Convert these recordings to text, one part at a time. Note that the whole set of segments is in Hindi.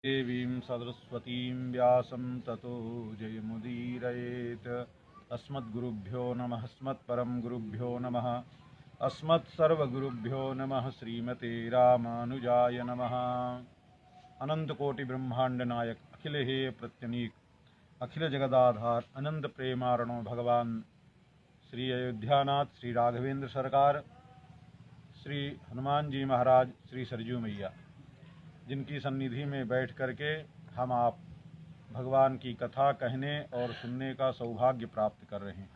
देवीं सरस्वतीं व्यासं ततो जयमुदीरयेत्। अस्मद्गुरुभ्यो नमः। अस्मत्परं गुरुभ्यो नमः। अस्मत्सर्वगुरुभ्यो नमः। श्रीमते रामानुजाय नमः। अनंत कोटि ब्रह्मांड नायक अखिल हे प्रत्यनीक अखिल जगदाधार अनंत प्रेमारणो भगवान श्री अयोध्यानाथ श्री राघवेंद्र सरकार, श्री हनुमान जी महाराज, श्री सरजू मैया, जिनकी सन्निधि में बैठ करके हम आप भगवान की कथा कहने और सुनने का सौभाग्य प्राप्त कर रहे हैं।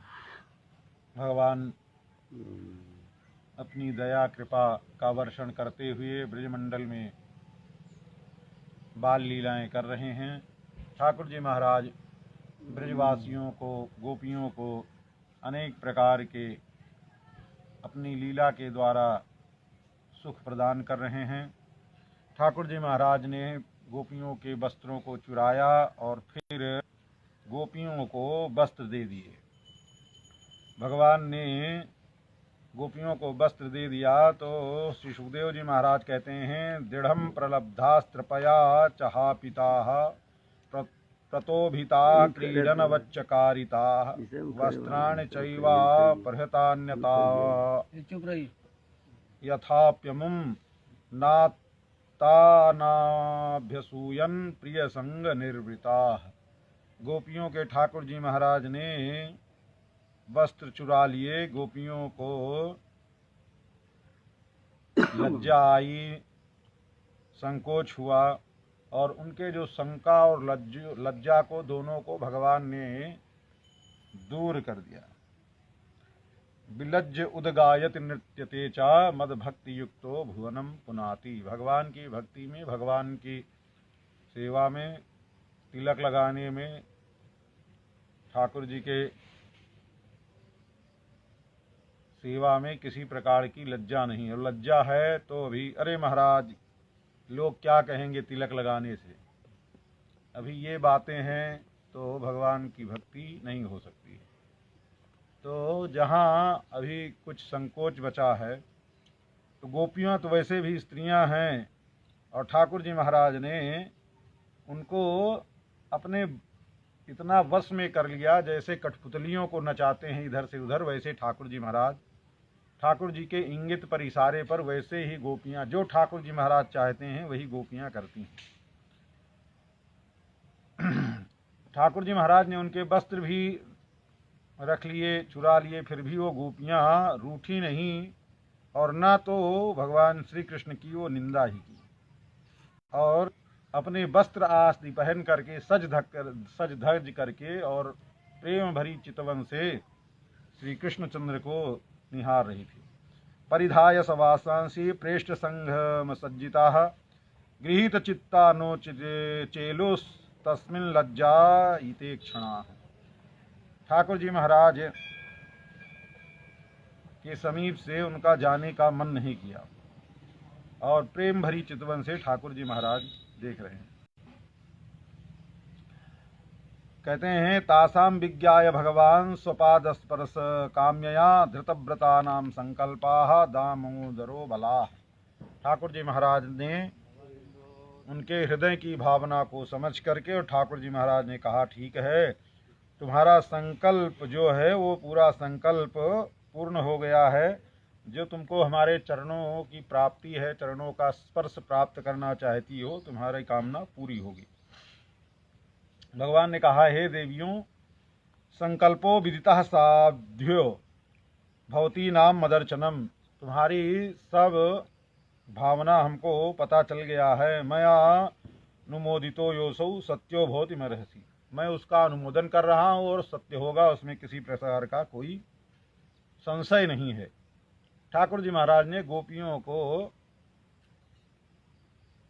भगवान अपनी दया कृपा का वर्षण करते हुए ब्रजमंडल में बाल लीलाएं कर रहे हैं। ठाकुर जी महाराज ब्रजवासियों को, गोपियों को अनेक प्रकार के अपनी लीला के द्वारा सुख प्रदान कर रहे हैं। ठाकुर जी महाराज ने गोपियों के वस्त्रों को चुराया और फिर गोपियों को वस्त्र दे दिए। भगवान ने गोपियों को वस्त्र दे दिया तो श्री सुखदेव जी महाराज कहते हैं, दृढ़ं प्रलब्धास्त्रपया चहापिताः प्रतोभिता क्रीडनवच्चकारिता वस्त्राणि चैवा परहतान्यता यथाप्यमुं नाभ्यसूयन प्रिय संग निर्वृता। गोपियों के ठाकुर जी महाराज ने वस्त्र चुरा लिए। गोपियों को लज्जा आई, संकोच हुआ और उनके जो शंका और लज्जा को दोनों को भगवान ने दूर कर दिया। विलज्ज उदगायत नृत्यते चा मद भक्ति युक्तो भुवनम पुनाति। भगवान की भक्ति में, भगवान की सेवा में, तिलक लगाने में ठाकुर जी के सेवा में किसी प्रकार की लज्जा नहीं है। लज्जा है तो अभी अरे महाराज लोग क्या कहेंगे तिलक लगाने से, अभी ये बातें हैं तो भगवान की भक्ति नहीं हो सकती है। तो जहाँ अभी कुछ संकोच बचा है तो गोपियाँ तो वैसे भी स्त्रियाँ हैं और ठाकुर जी महाराज ने उनको अपने इतना वश में कर लिया जैसे कठपुतलियों को नचाते हैं इधर से उधर, वैसे ठाकुर जी महाराज ठाकुर जी के इंगित पर, इशारे पर वैसे ही गोपियाँ, जो ठाकुर जी महाराज चाहते हैं वही गोपियाँ करती हैं। ठाकुर जी महाराज ने उनके वस्त्र भी रख लिए, चुरा लिए, फिर भी वो गोपियाँ रूठी नहीं और ना तो भगवान श्री कृष्ण की वो निंदा ही की और अपने वस्त्र आस्ति पहन करके सज धज करके और प्रेम भरी चितवन से श्री कृष्णचंद्र को निहार रही थी। परिधाय सवासांसी प्रेष्ठ संघम सज्जिताः गृहीत चित्ता नो चेलोस तस्मिन् लज्जा इते क्षणाः। ठाकुर जी महाराज के समीप से उनका जाने का मन नहीं किया और प्रेम भरी चितवन से ठाकुर जी महाराज देख रहे हैं। कहते हैं, तासाम विज्ञाय भगवान स्वपादस्पर्श काम्यया धृतव्रतानाम संकल्पाः दामोदरो बलाः। ठाकुर जी महाराज ने उनके हृदय की भावना को समझ करके और ठाकुर जी महाराज ने कहा, ठीक है, तुम्हारा संकल्प जो है वो पूरा संकल्प पूर्ण हो गया है। जो तुमको हमारे चरणों की प्राप्ति है, चरणों का स्पर्श प्राप्त करना चाहती हो, तुम्हारी कामना पूरी होगी। भगवान ने कहा, हे देवियों, संकल्पो विदितः साध्यो भवती नाम मदर्चनम। तुम्हारी सब भावना हमको पता चल गया है। मया अनुमोदितो योसौ सत्यो भवति मर्हसि। मैं उसका अनुमोदन कर रहा हूँ और सत्य होगा, उसमें किसी प्रकार का कोई संशय नहीं है। ठाकुर जी महाराज ने गोपियों को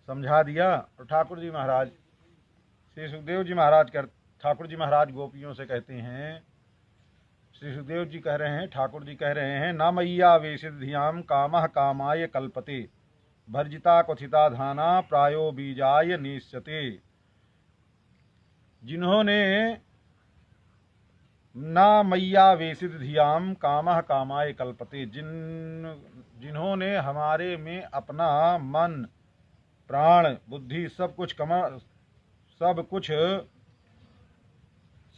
समझा दिया और ठाकुर जी महाराज श्री सुखदेव जी महाराज ठाकुर जी महाराज गोपियों से कहते हैं, श्री सुखदेव जी कह रहे हैं, ठाकुर जी कह रहे हैं, न मय्या वेशित धियाम कामः कामाय कल्पते भर्जिता क्वथिता धाना प्रायो बीजाय नेष्यते। जिन्होंने ना मैया वेशित धियाम कामः कामाय कल्पते, जिन्होंने हमारे में अपना मन प्राण बुद्धि सब कुछ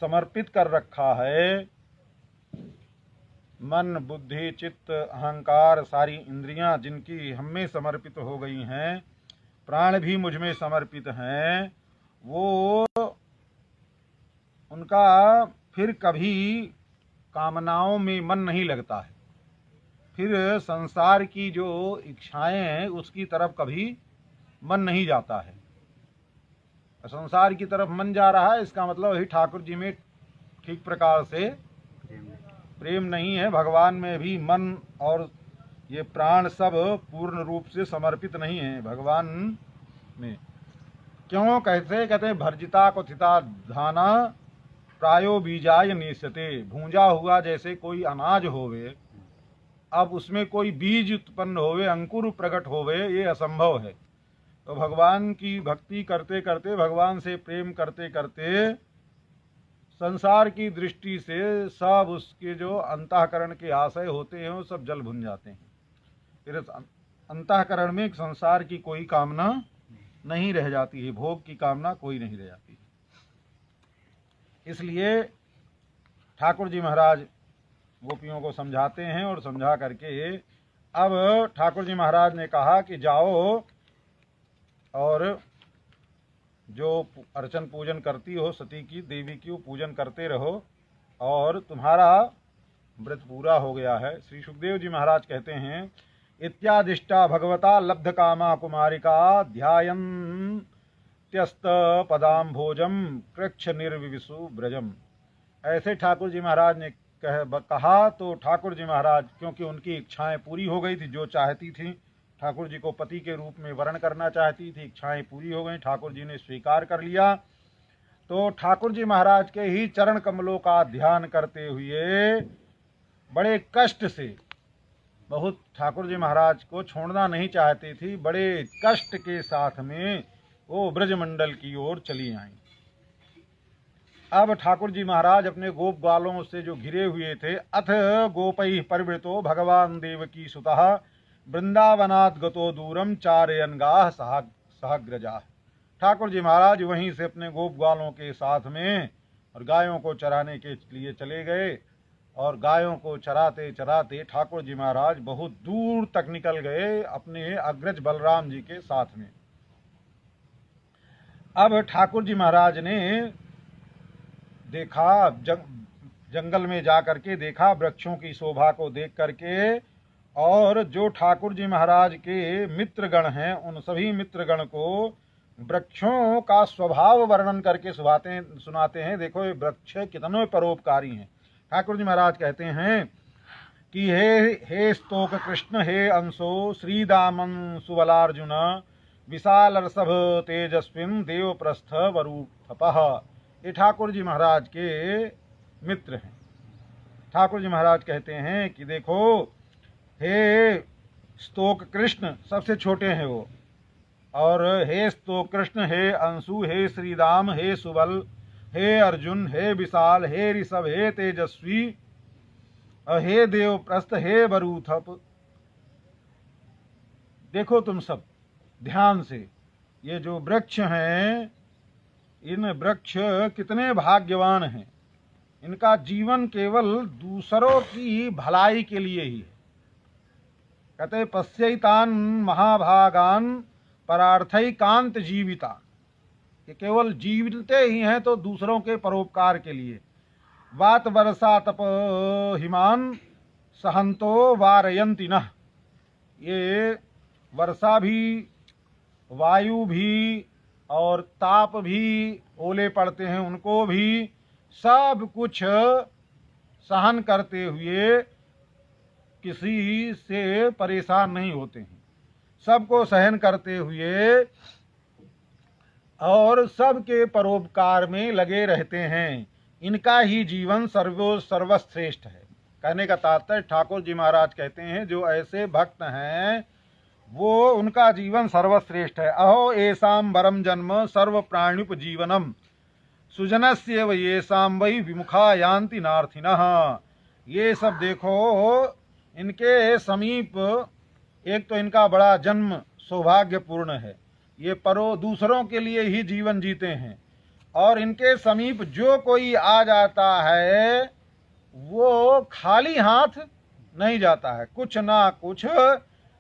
समर्पित कर रखा है। मन बुद्धि चित्त अहंकार सारी इंद्रियां जिनकी हम में समर्पित हो गई हैं, प्राण भी मुझ में समर्पित हैं, वो उनका फिर कभी कामनाओं में मन नहीं लगता है। फिर संसार की जो इच्छाएं हैं उसकी तरफ कभी मन नहीं जाता है। संसार की तरफ मन जा रहा है, इसका मतलब वही ठाकुर जी में ठीक प्रकार से प्रेम नहीं है। भगवान में भी मन और ये प्राण सब पूर्ण रूप से समर्पित नहीं है भगवान में। क्यों कहते भर्जिता क्वथिता धाना प्रायो बीजाय नेष्यते। भूंजा हुआ जैसे कोई अनाज होवे, अब उसमें कोई बीज उत्पन्न होवे, अंकुर प्रकट होवे, ये असंभव है। तो भगवान की भक्ति करते करते, भगवान से प्रेम करते करते संसार की दृष्टि से सब उसके जो अंतःकरण के आशय होते हैं वो सब जल भुन जाते हैं। फिर अंतःकरण में संसार की कोई कामना नहीं रह जाती है, भोग की कामना कोई नहीं रह जाती है। इसलिए ठाकुर जी महाराज गोपियों को समझाते हैं और समझा करके अब ठाकुर जी महाराज ने कहा कि जाओ और जो अर्चन पूजन करती हो सती की देवी की, वो पूजन करते रहो और तुम्हारा व्रत पूरा हो गया है। श्री सुखदेव जी महाराज कहते हैं, इत्यादिष्टा भगवता लब्ध कामा कुमारिका ध्यायन्त्यस्त पदाम्भोजम कृक्ष निर्विविशु ब्रजम। ऐसे ठाकुर जी महाराज ने कहा तो ठाकुर जी महाराज, क्योंकि उनकी इच्छाएं पूरी हो गई थी, जो चाहती थी, ठाकुर जी को पति के रूप में वर्ण करना चाहती थी, इच्छाएं पूरी हो गई, ठाकुर जी ने स्वीकार कर लिया। तो ठाकुर जी महाराज के ही चरण कमलों का ध्यान करते हुए बड़े कष्ट से, बहुत ठाकुर जी महाराज को छोड़ना नहीं चाहती थी, बड़े कष्ट के साथ में वो ब्रजमंडल की ओर चली आई। अब ठाकुर जी महाराज अपने गोप ग्वालों से जो घिरे हुए थे, अथ गोपैः परिवृतो भगवान देवकी सुतः वृंदावनात् गतो दूरम चारयनगाह सहग्रजा। ठाकुर जी महाराज वहीं से अपने गोप ग्वालों के साथ में और गायों को चराने के लिए चले गए और गायों को चराते चराते ठाकुर जी महाराज बहुत दूर तक निकल गए अपने अग्रज बलराम जी के साथ में। अब ठाकुर जी महाराज ने देखा, जंगल में जा करके देखा, वृक्षों की शोभा को देख करके, और जो ठाकुर जी महाराज के मित्रगण हैं उन सभी मित्रगण को वृक्षों का स्वभाव वर्णन करके सुनाते हैं। देखो ये वृक्ष कितने परोपकारी हैं। ठाकुर जी महाराज कहते हैं कि हे स्तोक कृष्ण, हे अंशो श्रीदामन सुबलार्जुन, विशाल रसभ तेजस्विन देवप्रस्थ वरूथपः। ये ठाकुर जी महाराज के मित्र हैं। ठाकुर जी महाराज कहते हैं कि देखो, हे स्तोक कृष्ण सबसे छोटे हैं वो, और हे स्तोक कृष्ण, हे अंशु, हे श्रीराम, हे सुबल, हे अर्जुन, हे विशाल, हे ऋषभ, हे तेजस्वी, हे देवप्रस्थ, हे वरूथप। देखो तुम सब ध्यान से, ये जो वृक्ष हैं, इन वृक्ष कितने भाग्यवान हैं। इनका जीवन केवल दूसरों की भलाई के लिए ही है। कहते पश्यैतान महाभागान परार्थैकांत जीविता। ये केवल जीवते ही हैं तो दूसरों के परोपकार के लिए। वात वर्षा तप हिमान सहंतो वारयंति नः। ये वर्षा भी, वायु भी और ताप भी, ओले पड़ते हैं उनको भी, सब कुछ सहन करते हुए किसी से परेशान नहीं होते हैं। सबको सहन करते हुए और सबके परोपकार में लगे रहते हैं। इनका ही जीवन सर्वश्रेष्ठ है। कहने का तात्पर्य ठाकुर जी महाराज कहते हैं जो ऐसे भक्त हैं वो, उनका जीवन सर्वश्रेष्ठ है। अहो एसाम वरम जन्म सर्व प्राणुपजीवनम सुजनस्येव येषां वै विमुखा यान्ति नार्थिनः। ये सब देखो, इनके समीप एक तो इनका बड़ा जन्म सौभाग्यपूर्ण है, ये दूसरों के लिए ही जीवन जीते हैं, और इनके समीप जो कोई आ जाता है वो खाली हाथ नहीं जाता है, कुछ ना कुछ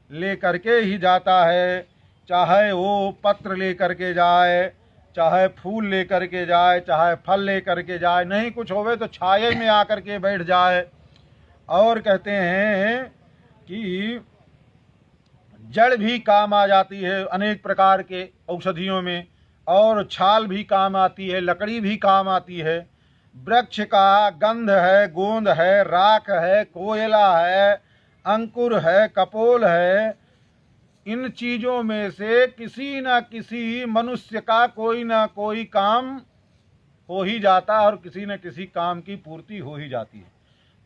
लेकर के ही जाता है। चाहे वो पत्र लेकर के जाए, चाहे फूल लेकर के जाए, चाहे फल लेकर के जाए, नहीं कुछ होवे तो छाये में आकर के बैठ जाए। और कहते हैं कि जड़ भी काम आ जाती है अनेक प्रकार के औषधियों में, और छाल भी काम आती है, लकड़ी भी काम आती है। वृक्ष का गंध है, गोंद है, राख है, कोयला है, अंकुर है, कपोल है, इन चीजों में से किसी न किसी मनुष्य का कोई ना कोई काम हो ही जाता है, और किसी न किसी काम की पूर्ति हो ही जाती है।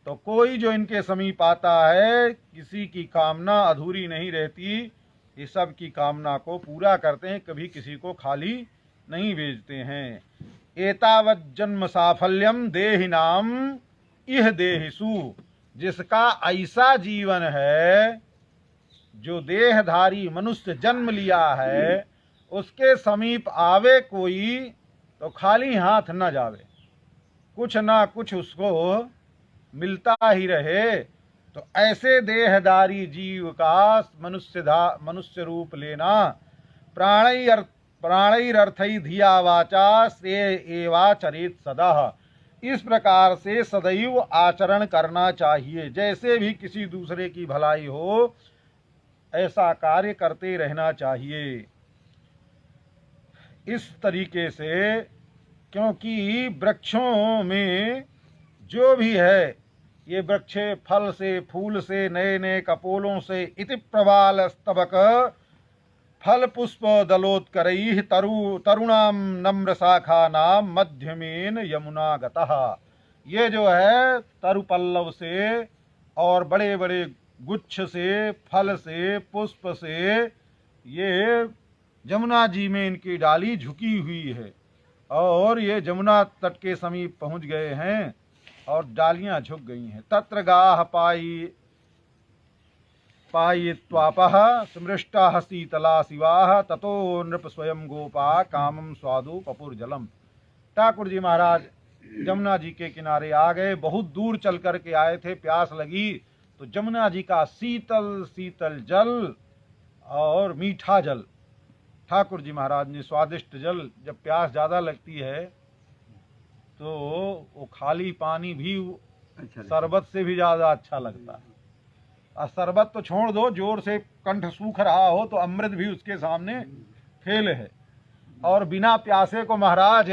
तो कोई जो इनके समीप आता है, किसी की कामना अधूरी नहीं रहती, ये सब की कामना को पूरा करते हैं, कभी किसी को खाली नहीं भेजते हैं। एतावत जन्म साफल्यम देहिनाम इह देहिसु, जिसका ऐसा जीवन है, जो देहधारी मनुष्य जन्म लिया है, उसके समीप आवे कोई तो खाली हाथ न जावे, कुछ ना कुछ उसको मिलता ही रहे। तो ऐसे देहधारी जीव का मनुष्य रूप लेना, प्राणैरर्थै धिया वाचा से एवाचरेत सदा, इस प्रकार से सदैव आचरण करना चाहिए। जैसे भी किसी दूसरे की भलाई हो, ऐसा कार्य करते रहना चाहिए। इस तरीके से, क्योंकि वृक्षों में जो भी है, ये वृक्ष फल से, फूल से, नए नए कपोलों से, इति प्रवाल स्तबक फल पुष्प दलोत्करैः तरुणाम नम्र शाखा नाम मध्यमेन यमुना गतः। ये जो है तरु पल्लव से और बड़े बड़े गुच्छ से, फल से, पुष्प से, ये जमुना जी में इनकी डाली झुकी हुई है, और ये जमुना तट के समीप पहुंच गए हैं और डालियां झुक गई हैं। तत्र गाह पायित्वापः समृष्टाः शीतला शिवाः ततो नृप स्वयं गोपा कामम स्वादु पपुर्जलम। ठाकुर जी महाराज जमुना जी के किनारे आ गए, बहुत दूर चल कर के आए थे, प्यास लगी, तो जमुना जी का शीतल शीतल जल और मीठा जल, ठाकुर जी महाराज ने स्वादिष्ट जल, जब प्यास ज़्यादा लगती है तो वो खाली पानी भी शरबत से भी ज़्यादा अच्छा लगता है। और शरबत तो छोड़ दो, जोर से कंठ सूख रहा हो तो अमृत भी उसके सामने फेल है। और बिना प्यासे को महाराज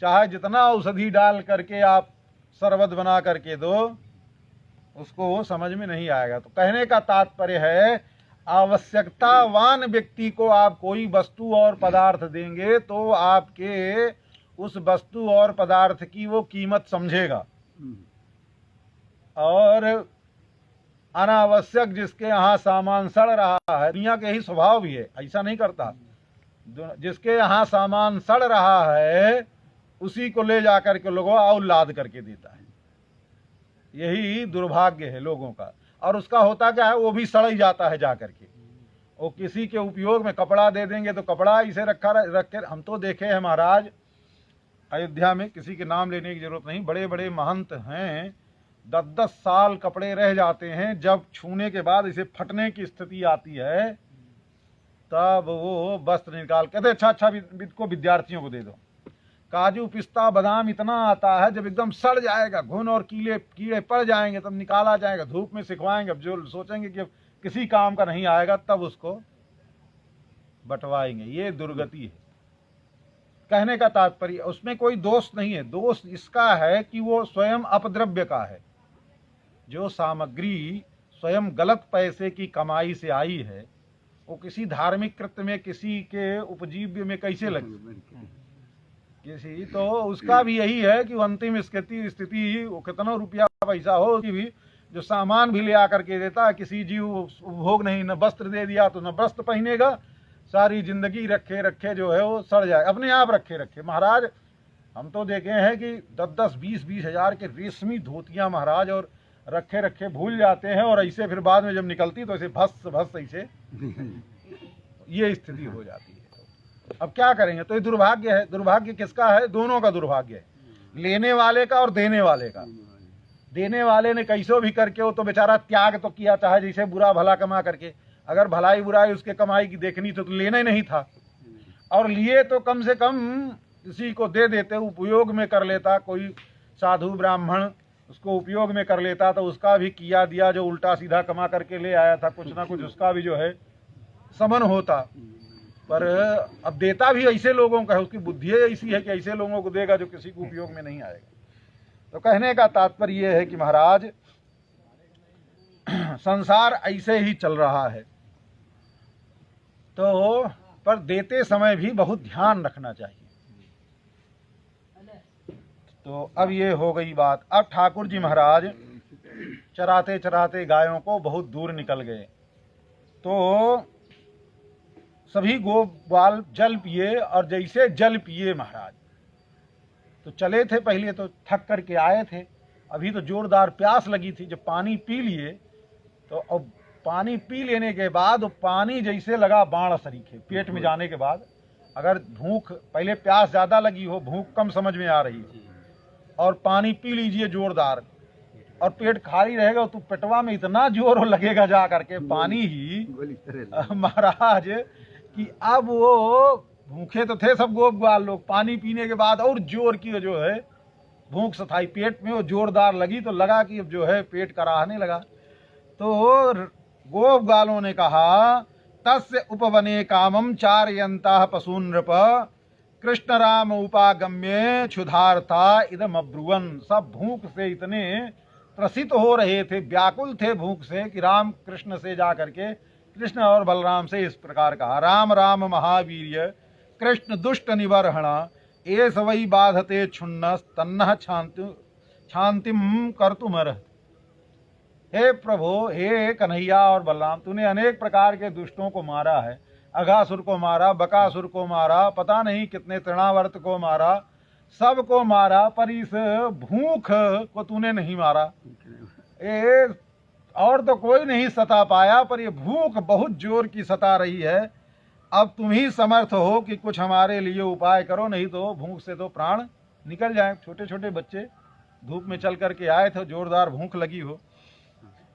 चाहे जितना औषधि डाल करके आप शरबत बना करके दो, उसको वो समझ में नहीं आएगा। तो कहने का तात्पर्य है, आवश्यकतावान व्यक्ति को आप कोई वस्तु और पदार्थ देंगे तो आपके उस वस्तु और पदार्थ की वो कीमत समझेगा। और अनावश्यक जिसके यहाँ सामान सड़ रहा है, दुनिया के ही स्वभाव भी है, ऐसा नहीं करता, जिसके यहाँ सामान सड़ रहा है उसी को ले जाकर के लोगों और लाद करके देता है। यही दुर्भाग्य है लोगों का। और उसका होता क्या है, वो भी सड़ ही जाता है जा करके। वो किसी के उपयोग में कपड़ा दे देंगे तो कपड़ा इसे रखे। हम तो देखे हैं महाराज अयोध्या में, किसी के नाम लेने की जरूरत नहीं, बड़े बड़े महंत हैं, 10-10 साल कपड़े रह जाते हैं, जब छूने के बाद इसे फटने की स्थिति आती है तब वो वस्त्र निकाल कहते अच्छा को विद्यार्थियों को दे दो। काजू पिस्ता बादाम इतना आता है, जब एकदम सड़ जाएगा, घुन और कीड़े पड़ जाएंगे तब निकाला जाएगा, धूप में सिखवाएंगे। अब जो सोचेंगे कि किसी काम का नहीं आएगा तब उसको बंटवाएंगे। ये दुर्गति है। कहने का तात्पर्य उसमें कोई दोष नहीं है, दोष इसका है कि वो स्वयं अपद्रव्य का है। जो सामग्री स्वयं गलत पैसे की कमाई से आई है, वो किसी धार्मिक कृत्य में, किसी के उपजीव्य में कैसे लगे किसी, तो उसका भी यही है कि अंतिम स्थिति वो कितना रुपया पैसा हो कि भी जो सामान भी ले आकर के देता है, किसी जीव उपभोग नहीं, न वस्त्र दे दिया तो न वस्त्र पहनेगा, सारी जिंदगी रखे रखे जो है वो सड़ जाए, अपने आप रखे रखे। महाराज हम तो देखे हैं कि 10-10, 20-20 हजार के रेशमी धोतियां महाराज, और रखे रखे भूल जाते हैं, और ऐसे फिर बाद में जब निकलती तो ऐसे भस भस ऐसे ये स्थिति हो जाती है। अब क्या करेंगे? तो ये दुर्भाग्य है। दुर्भाग्य किसका है? दोनों का दुर्भाग्य है, लेने वाले का और देने वाले का। देने वाले ने कैसो भी करके वो तो बेचारा त्याग तो किया, चाहे जैसे बुरा भला कमा करके। अगर भलाई बुराई उसके कमाई की देखनी तो लेना ही नहीं था, और लिए तो कम से कम किसी को दे देते, उपयोग में कर लेता। कोई साधु ब्राह्मण उसको उपयोग में कर लेता तो उसका भी किया दिया जो उल्टा सीधा कमा करके ले आया था, कुछ ना कुछ उसका भी जो है समन होता। पर अब देता भी ऐसे लोगों का है, उसकी बुद्धि ऐसी है कि ऐसे लोगों को देगा जो किसी को उपयोग में नहीं आएगा। तो कहने का तात्पर्य यह है कि महाराज संसार ऐसे ही चल रहा है, तो पर देते समय भी बहुत ध्यान रखना चाहिए। तो अब ये हो गई बात। अब ठाकुर जी महाराज चराते चराते गायों को बहुत दूर निकल गए, तो सभी गोपाल जल पिए, और जैसे जल पिए महाराज, तो चले थे पहले तो थक करके आए थे, अभी तो जोरदार प्यास लगी थी। जब पानी पी लिए तो अब पानी पी लेने के बाद पानी जैसे लगा बाण सरीखे पेट में जाने के बाद। अगर भूख, पहले प्यास ज़्यादा लगी हो, भूख कम समझ में आ रही थी, और पानी पी लीजिए जोरदार, और पेट खाली रहेगा तो पेटवा में इतना जोर लगेगा जा करके पानी ही महाराज, कि अब वो भूखे तो थे सब गोपाल लोग, पानी पीने के बाद और जोर की जो है भूख सताई, पेट में वो जोरदार लगी, तो लगा कि अब जो है पेट कराहने लगा। तो गोपालों ने कहा, तस्य उपवने कामम चारयंता पशून नृप कृष्ण राम उपागम्य क्षुधार्था इदम अब्रुवन। सब भूख से इतने त्रसित हो रहे थे, व्याकुल थे भूख से, कि राम कृष्ण से जा करके, कृष्ण और बलराम से इस प्रकार कहा, राम राम महावीर्य कृष्ण दुष्ट निबर्हण एस वै बाधते क्षुण्ण तन्नः शांतिम कर्तुमर्ह। हे प्रभु, हे कन्हैया और बलराम, तूने अनेक प्रकार के दुष्टों को मारा है। अघासुर को मारा, बकासुर को मारा, पता नहीं कितने तृणावर्त को मारा, सबको मारा, पर इस भूख को तूने नहीं मारा। और तो कोई नहीं सता पाया, पर ये भूख बहुत जोर की सता रही है। अब तुम ही समर्थ हो कि कुछ हमारे लिए उपाय करो, नहीं तो भूख से तो प्राण निकल जाए। छोटे छोटे बच्चे धूप में चल करके आए थे, जोरदार भूख लगी हो।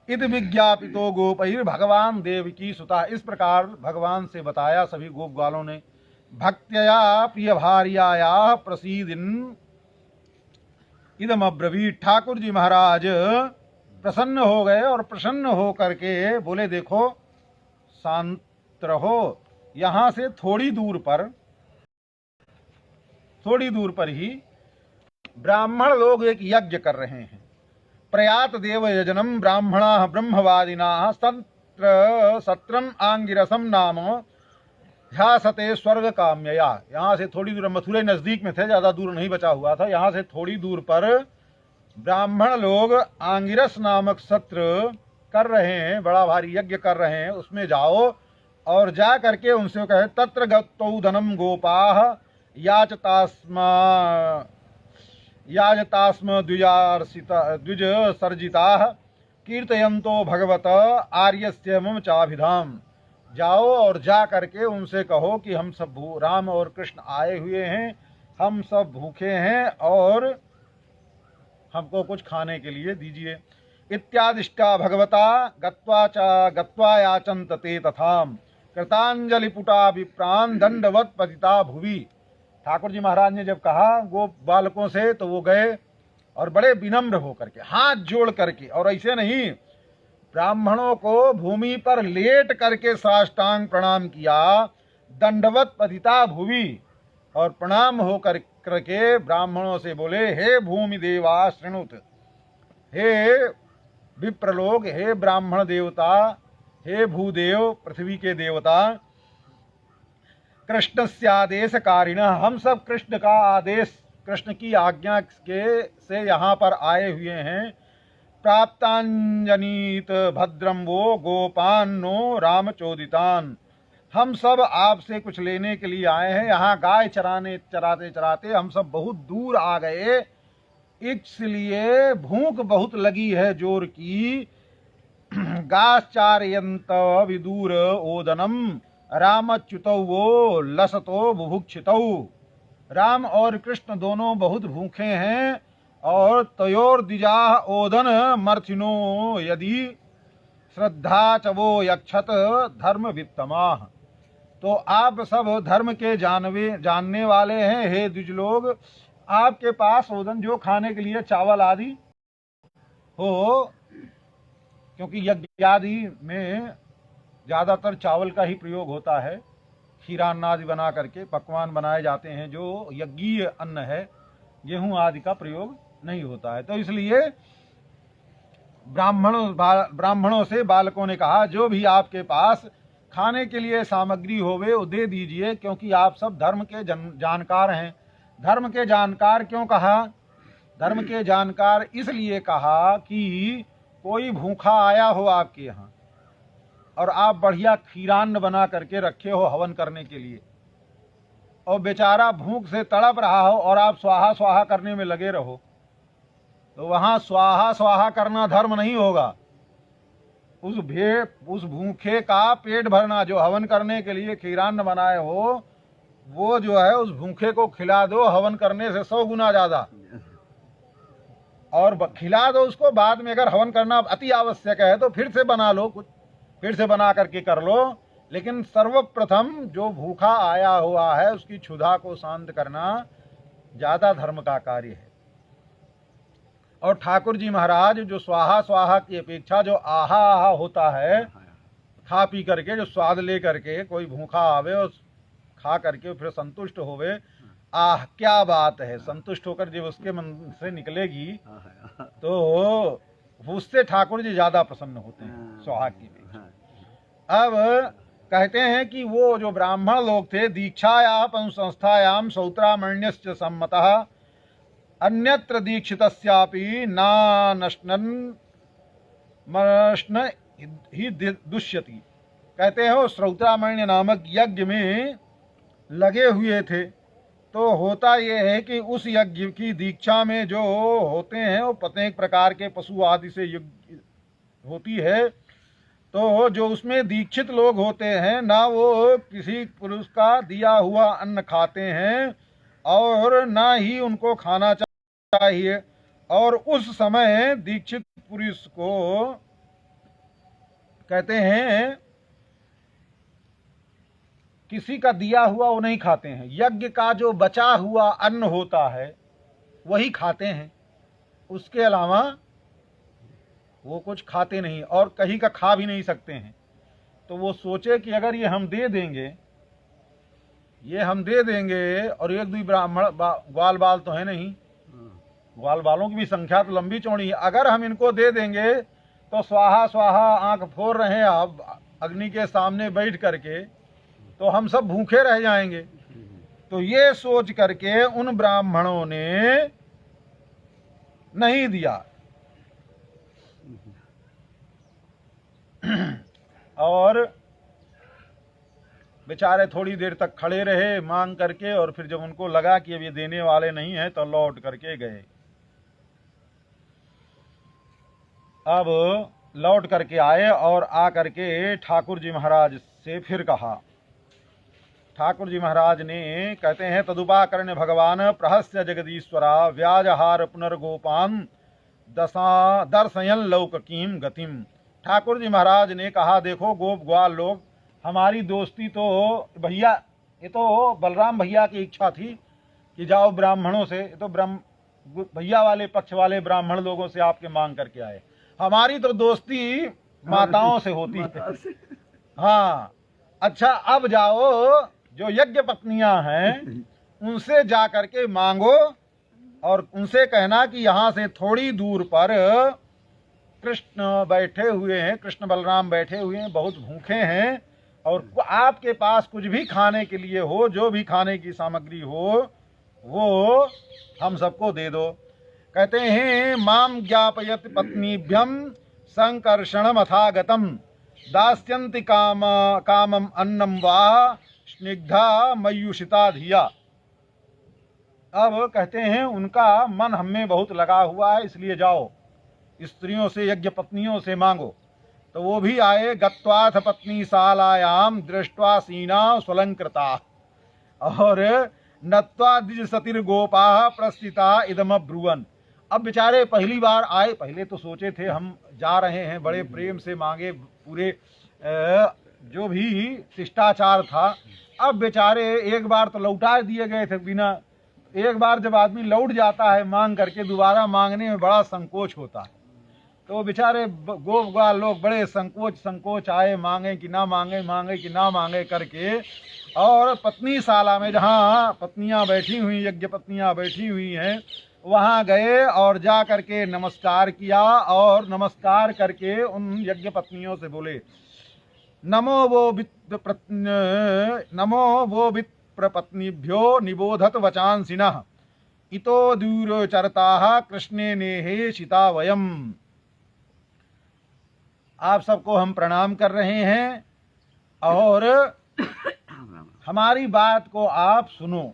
इद विज्ञापितो गोपैर भगवान देवकी सुता। इस प्रकार भगवान से बताया सभी गोपगालों ने। भक्त्या प्रिय भार्याया प्रसीदिन इदम अब्रवीत। ठाकुर जी महाराज प्रसन्न हो गए, और प्रसन्न हो करके बोले, देखो शांत रहो, यहाँ से थोड़ी दूर पर ही ब्राह्मण लोग एक यज्ञ कर रहे हैं। प्रयात देव यजनम ब्राह्मणा ब्रह्मवादिना सत्रम आंगिरसम नाम ध्यासते स्वर्ग काम्यया। यहाँ से थोड़ी दूर, मथुरा नजदीक में थे, ज्यादा दूर नहीं बचा हुआ था। यहाँ से थोड़ी दूर पर ब्राह्मण लोग आंगिरस नामक सत्र कर रहे हैं, बड़ा भारी यज्ञ कर रहे हैं। उसमें जाओ और जा करके उनसे कहे, तत्र गतौ धनम गोपाः याजतास्म द्विज सर्जिताः कीर्तयन्तो भगवत आर्यस्य मम चाभिधाम। जाओ और जा करके उनसे कहो कि हम सब राम और कृष्ण आए हुए हैं, हम सब भूखे हैं, और हमको कुछ खाने के लिए दीजिए। इत्यादिष्टा भगवता गत्वा याचन्त ते तथाम कृतांजलि पुटा विप्रान दंडवत पतिता भुवि। ठाकुर जी महाराज ने जब कहा गोप बालकों से, तो वो गए और बड़े विनम्र होकर के, हाथ जोड़ करके, और ऐसे नहीं, ब्राह्मणों को भूमि पर लेट करके साष्टांग प्रणाम किया, दंडवत पतिता भुवि, और प्रणाम हो करके ब्राह्मणों से बोले, हे भूमि देवा शृणुत। हे विप्रलोक, हे ब्राह्मण देवता, हे भूदेव पृथ्वी के देवता, कृष्णस्य आदेशकारिण, हम सब कृष्ण का आदेश, कृष्ण की आज्ञा के से यहाँ पर आए हुए हैं। प्राप्तांजनीत भद्रम वो गोपान्नो रामचोदितान। हम सब आपसे कुछ लेने के लिए आए हैं। यहाँ गाय चराते चराते हम सब बहुत दूर आ गए, इसलिए भूख बहुत लगी है जोर की। गाश्चार्यंत विदूर ओदनम रामच्युतौ वो लसतो बुभुक्षितौ। राम और कृष्ण दोनों बहुत भूखे हैं और तयोर द्विजाः ओदन मर्थिनो यदि श्रद्धा च वो यक्षत धर्म वित्तमाः। तो आप सब धर्म के जानने वाले हैं हे द्विज लोग। आपके पास ओदन जो खाने के लिए चावल आदि हो, क्योंकि यज्ञ आदि में ज़्यादातर चावल का ही प्रयोग होता है। खीरान्न आदि बना करके पकवान बनाए जाते हैं जो यज्ञीय अन्न है, गेहूं आदि का प्रयोग नहीं होता है। तो इसलिए ब्राह्मणों से बालकों ने कहा जो भी आपके पास खाने के लिए सामग्री होवे वो दे दीजिए, क्योंकि आप सब धर्म के जानकार हैं। धर्म के जानकार क्यों कहा? धर्म के जानकार इसलिए कहा कि कोई भूखा आया हो आपके यहाँ और आप बढ़िया खीरान्न बना करके रखे हो हवन करने के लिए, और बेचारा भूख से तड़प रहा हो और आप स्वाहा स्वाहा करने में लगे रहो, तो वहाँ स्वाहा स्वाहा करना धर्म नहीं होगा। उस भूखे का पेट भरना, जो हवन करने के लिए खीरान्न बनाए हो, वो जो है उस भूखे को खिला दो हवन करने से 100 गुना ज्यादा, और खिला दो उसको। बाद में अगर हवन करना अति आवश्यक है तो फिर से बना लो, कुछ फिर से बना करके कर लो, लेकिन सर्वप्रथम जो भूखा आया हुआ है उसकी क्षुधा को शांत करना ज्यादा धर्म का कार्य है। और ठाकुर जी महाराज जो स्वाहा स्वाहा की अपेक्षा जो आहा आहा होता है, खा पी करके जो स्वाद ले करके कोई भूखा आवे और खा करके फिर संतुष्ट होवे, आह क्या बात है, संतुष्ट होकर जब उसके मन से निकलेगी तो उससे ठाकुर जी ज्यादा प्रसन्न होते हैं स्वाहा की अपेक्षा। अब कहते हैं कि वो जो ब्राह्मण लोग थे, दीक्षाया पंचसंस्थायाम सौत्रामण्यश्च सम्मतः अन्यत्र दीक्षितस्यापि नानश्नन् मश्न ही दुष्यति। कहते हैं वो श्रौत्रामण्य नामक यज्ञ में लगे हुए थे, तो होता ये है कि उस यज्ञ की दीक्षा में जो होते हैं वो प्रत्येक प्रकार के पशु आदि से होती है। तो जो उसमें दीक्षित लोग होते हैं ना, वो किसी पुरुष का दिया हुआ अन्न खाते हैं और ना ही उनको खाना चाहिए। और उस समय दीक्षित पुरुष को कहते हैं किसी का दिया हुआ वो नहीं खाते हैं, यज्ञ का जो बचा हुआ अन्न होता है वही खाते हैं, उसके अलावा वो कुछ खाते नहीं और कहीं का खा भी नहीं सकते हैं। तो वो सोचे कि अगर ये हम दे देंगे और एक दो ब्राह्मण ग्वाल बाल तो है नहीं, ग्वाल बालों की भी संख्या तो लंबी चौड़ी है, अगर हम इनको दे देंगे तो स्वाहा स्वाहा आंख फोड़ रहे हैं आप अग्नि के सामने बैठ करके, तो हम सब भूखे रह जाएंगे। तो ये सोच करके उन ब्राह्मणों ने नहीं दिया और बेचारे थोड़ी देर तक खड़े रहे मांग करके, और फिर जब उनको लगा कि अब ये देने वाले नहीं हैं तो लौट करके गए। अब लौट करके आए और आ करके ठाकुर जी महाराज से फिर कहा। ठाकुर जी महाराज ने कहते हैं तदुपाकर्ण्य भगवान प्रहस्य जगदीश्वरा व्याजहार पुनर्गोपान दर्शयन लौकिकीम गतिम। ठाकुर जी महाराज ने कहा देखो गोप ग्वाल लोग, हमारी दोस्ती तो भैया, ये तो बलराम भैया की इच्छा थी कि जाओ ब्राह्मणों से, ये तो भैया वाले पक्ष वाले ब्राह्मण लोगों से आपके मांग करके आए, हमारी तो दोस्ती माताओं से होती है। हाँ अच्छा, अब जाओ जो यज्ञ पत्नियां हैं उनसे जा करके मांगो और उनसे कहना कि यहाँ से थोड़ी दूर पर कृष्ण बैठे हुए हैं, कृष्ण बलराम बैठे हुए हैं, बहुत भूखे हैं, और आपके पास कुछ भी खाने के लिए हो, जो भी खाने की सामग्री हो वो हम सबको दे दो। कहते हैं माम ज्ञापयत पत्नीभ्यम संकर्षणम अथागतम दास्यन्ति कामम अन्नम वा स्निग्धा मयूषिता धिया। अब कहते हैं उनका मन हमें बहुत लगा हुआ है, इसलिए जाओ स्त्रियों से यज्ञ पत्नियों से मांगो। तो वो भी आए। गत्वाथ पत्नी शालायाम दृष्ट्वा सीना स्वलंकृता और नत्वा द्विज सतिर गोपा प्रस्थिता इदम ब्रुवन। अब बेचारे पहली बार आए, पहले तो सोचे थे हम जा रहे हैं, बड़े प्रेम से मांगे, पूरे जो भी शिष्टाचार था। अब बेचारे एक बार तो लौटा दिए गए थे बिना। एक बार जब आदमी लौट जाता है मांग करके, दोबारा मांगने में बड़ा संकोच होता है। तो बेचारे गोपगाल लोग बड़े संकोच आए, मांगे कि ना मांगे, मांगे कि ना मांगे करके। और पत्नी शाला में जहाँ पत्नियां बैठी हुई, यज्ञ पत्नियां बैठी हुई हैं, वहाँ गए और जा करके नमस्कार किया। और नमस्कार करके उन यज्ञ पत्नियों से बोले, नमो वो विप्रपत्नीभ्यो निबोधत वचांसिनः इतो दूरचरताः कृष्णे नेहे शिता वयम। आप सबको हम प्रणाम कर रहे हैं और हमारी बात को आप सुनो।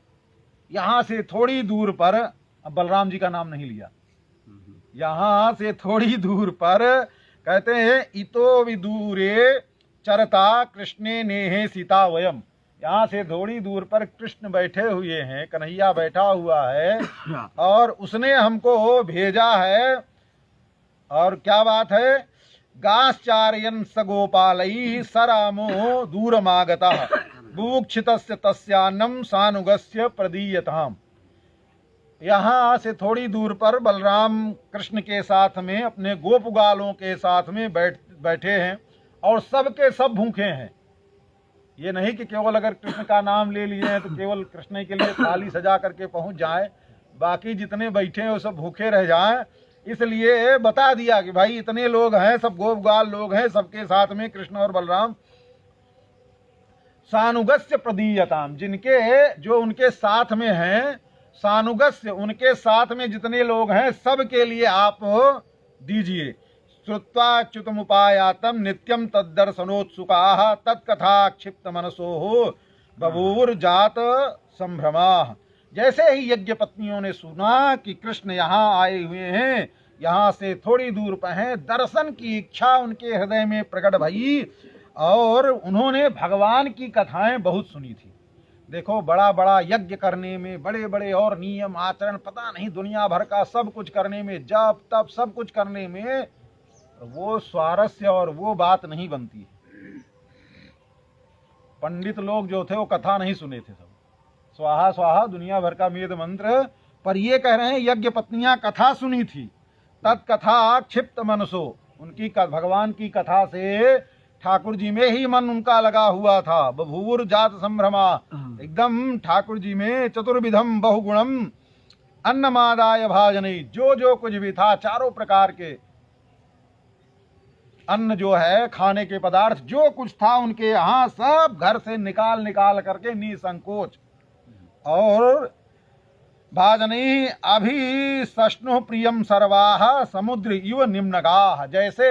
यहाँ से थोड़ी दूर पर, अब बलराम जी का नाम नहीं लिया, यहाँ से थोड़ी दूर पर कहते हैं इतो विदूरे चरता कृष्णे नेहे सीता वयम। यहाँ से थोड़ी दूर पर कृष्ण बैठे हुए हैं, कन्हैया बैठा हुआ है और उसने हमको भेजा है। और क्या बात है, गाश्चार्यन स गोपालैः स रामो दूरमागतः बुभुक्षितस्य तस्यान्नं सानुगस्य प्रदीयताम्। यहाँ से थोड़ी दूर पर बलराम कृष्ण के साथ में अपने गोपगालों के साथ में बैठे हैं और सब के सब भूखे हैं। ये नहीं कि केवल अगर कृष्ण का नाम ले लिए हैं तो केवल कृष्ण के लिए थाली सजा करके पहुंच जाए, बाकी जितने बैठे हैं वो सब भूखे रह जाएं। इसलिए बता दिया कि भाई इतने लोग हैं, सब गोपगाल लोग हैं, सबके साथ में कृष्ण और बलराम। सानुगस्य प्रदीयताम, जिनके जो उनके साथ में हैं, सानुगस्य उनके साथ में जितने लोग हैं सब के लिए आप दीजिए। श्रुत्वाच्युतमुपायातम नित्यम तद्दर्शनोत्सुकाः तत्कथा क्षिप्त मनसो बभूवुर्जात संभ्रमाः। जैसे ही यज्ञ पत्नियों ने सुना कि कृष्ण यहाँ आए हुए हैं, यहाँ से थोड़ी दूर पर हैं, दर्शन की इच्छा उनके हृदय में प्रकट भई और उन्होंने भगवान की कथाएं बहुत सुनी थी। देखो, बड़ा बड़ा यज्ञ करने में, बड़े बड़े और नियम आचरण, पता नहीं दुनिया भर का सब कुछ करने में, जप तप सब कुछ करने में वो स्वारस्य और वो बात नहीं बनती है। पंडित लोग जो थे वो कथा नहीं सुने थे, सब स्वाहा स्वाहा दुनिया भर का वेद मंत्र। पर ये कह रहे हैं यज्ञ पत्नियां कथा सुनी थी। तत्कथा क्षिप्त मनसो, उनकी भगवान की कथा से ठाकुर जी में ही मन उनका लगा हुआ था। बभूवुर जात संभ्रमा, एकदम ठाकुर जी में चतुर्विधम बहुगुणम अन्नमादाय भाजनी, जो जो कुछ भी था, चारों प्रकार के अन्न जो है, खाने के पदार्थ जो कुछ था उनके यहाँ, सब घर से निकाल निकाल करके निसंकोच। और भाजनी अभी सष्णु प्रियम सर्वाह समुद्र इव निम्नगाह। जैसे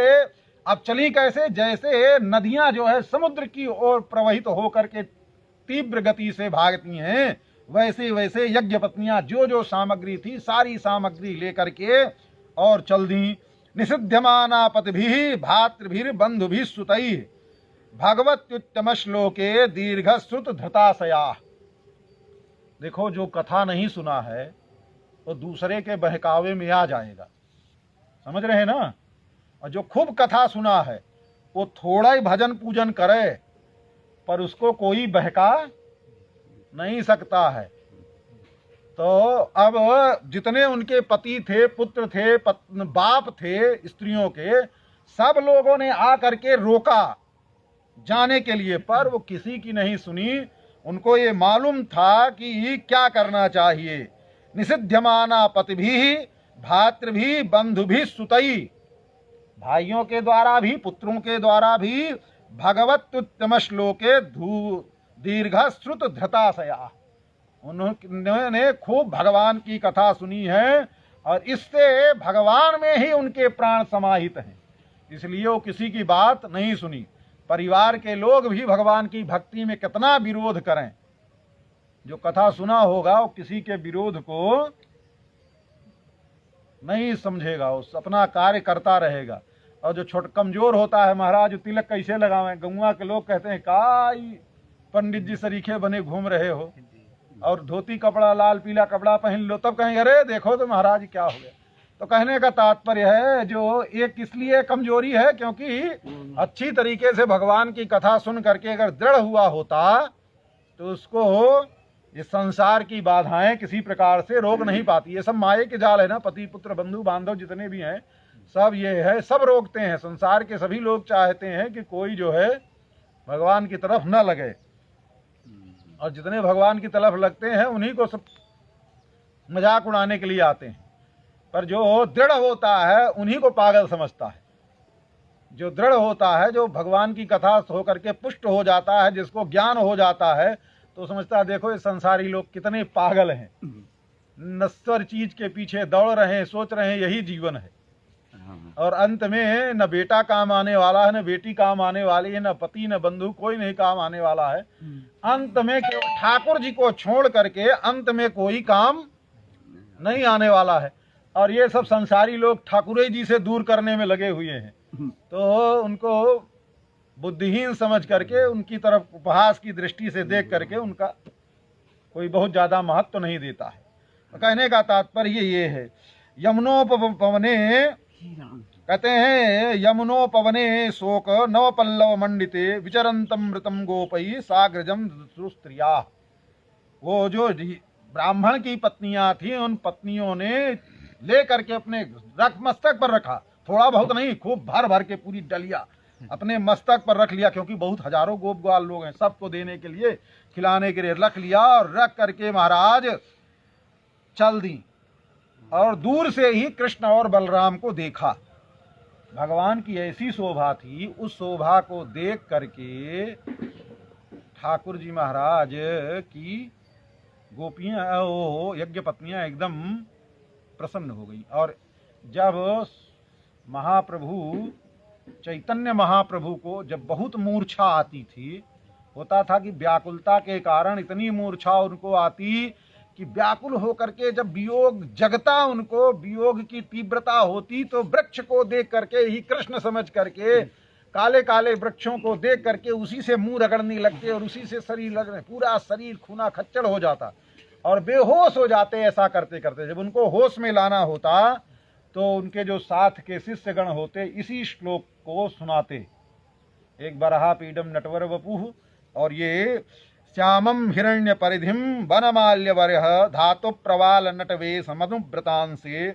अब चली कैसे, जैसे नदियां जो है समुद्र की ओर प्रवाहित होकर के तीव्र गति से भागती हैं, वैसे वैसे यज्ञ पत्नियां जो जो सामग्री थी सारी सामग्री लेकर के और चल दी। निषिध्यमाना पतिभिः भातृभिः बंधुभिः सुतैः भगवत्युत्तम श्लोके दीर्घश्रुत धृताशया। देखो, जो कथा नहीं सुना है तो दूसरे के बहकावे में आ जाएगा, समझ रहे हैं ना। और जो खूब कथा सुना है वो थोड़ा ही भजन पूजन करे पर उसको कोई बहका नहीं सकता है। तो अब जितने उनके पति थे, पुत्र थे, बाप थे स्त्रियों के, सब लोगों ने आकर के रोका जाने के लिए, पर वो किसी की नहीं सुनी। उनको ये मालूम था कि क्या करना चाहिए। निषिध्यमाना पतिभिः भातृभिः बंधुभिः सुतैः, भाइयों के द्वारा भी पुत्रों के द्वारा भी भगवत्युत्तम श्लोके दीर्घश्रुत धृताशया। उन्होंने खूब भगवान की कथा सुनी है और इससे भगवान में ही उनके प्राण समाहित हैं, इसलिए वो किसी की बात नहीं सुनी। परिवार के लोग भी भगवान की भक्ति में कितना विरोध करें, जो कथा सुना होगा वो किसी के विरोध को नहीं समझेगा, उस अपना कार्य करता रहेगा। और जो छोट कमजोर होता है महाराज, तिलक कैसे लगावें? गौवा के लोग कहते हैं काई पंडित जी सरीखे बने घूम रहे हो, और धोती कपड़ा लाल पीला कपड़ा पहन लो, तब कहेंगे अरे देखो तो महाराज क्या हो गया। तो कहने का तात्पर्य है जो एक इसलिए कमजोरी है क्योंकि अच्छी तरीके से भगवान की कथा सुन करके अगर दृढ़ हुआ होता तो उसको ये संसार की बाधाएं किसी प्रकार से रोक नहीं पाती। ये सब माये के जाल है ना, पति पुत्र बंधु बांधव जितने भी हैं सब ये है, सब रोकते हैं। संसार के सभी लोग चाहते हैं कि कोई जो है भगवान की तरफ न लगे, और जितने भगवान की तरफ लगते हैं उन्हीं को सब मजाक उड़ाने के लिए आते हैं। पर जो दृढ़ होता है उन्हीं को पागल समझता है। जो दृढ़ होता है, जो भगवान की कथा होकर के पुष्ट हो जाता है, जिसको ज्ञान हो जाता है, तो समझता है देखो ये संसारी लोग कितने पागल हैं, नश्वर चीज के पीछे दौड़ रहे हैं, सोच रहे हैं यही जीवन है, और अंत में न बेटा काम आने वाला है, न बेटी काम आने वाली है, न पति न बंधु, कोई नहीं काम आने वाला है। अंत में ठाकुर जी को छोड़ करके अंत में कोई काम नहीं आने वाला है। और ये सब संसारी लोग ठाकुर जी से दूर करने में लगे हुए हैं, तो उनको बुद्धिहीन समझ करके उनकी तरफ उपहास की दृष्टि से देख करके उनका कोई बहुत ज्यादा महत्व नहीं देता है। तो कहने का तात्पर्य ये है, यमुनोपवने कहते हैं, यमुनोपवने शोक नव पल्लव मंडिते विचरंतम मृतम गोपई साग्रजम स्त्रिया। वो जो ब्राह्मण की पत्नियां थी, उन पत्नियों ने ले करके अपने मस्तक पर रखा, थोड़ा बहुत नहीं, खूब भर भर के पूरी डलिया अपने मस्तक पर रख लिया, क्योंकि बहुत हजारों गोप ग्वाल लोग हैं, सबको देने के लिए खिलाने के लिए रख लिया, और रख करके महाराज चल दी। और दूर से ही कृष्ण और बलराम को देखा। भगवान की ऐसी शोभा थी, उस शोभा को देख करके ठाकुर जी महाराज की गोपियां, यज्ञ पत्नियां एकदम प्रसन्न हो गई। और जब महाप्रभु चैतन्य महाप्रभु को जब बहुत मूर्छा आती थी, होता था कि व्याकुलता के कारण इतनी मूर्छा उनको आती कि व्याकुल होकर के जब वियोग जगता, उनको वियोग की तीव्रता होती, तो वृक्ष को देख करके ही कृष्ण समझ करके काले काले वृक्षों को देख करके उसी से मुंह रगड़ने लगते और उसी से शरीर लगने, पूरा शरीर खूना खच्चड़ हो जाता और बेहोश हो जाते। ऐसा करते करते जब उनको होश में लाना होता तो उनके जो साथ के शिष्यगण होते इसी श्लोक को सुनाते, एक बरहा पीडम नटवर वपुः, और ये श्यामम हिरण्य परिधिम वनमाल्य वर्ह धातु प्रवाल नटवेश मधुव्रतांसे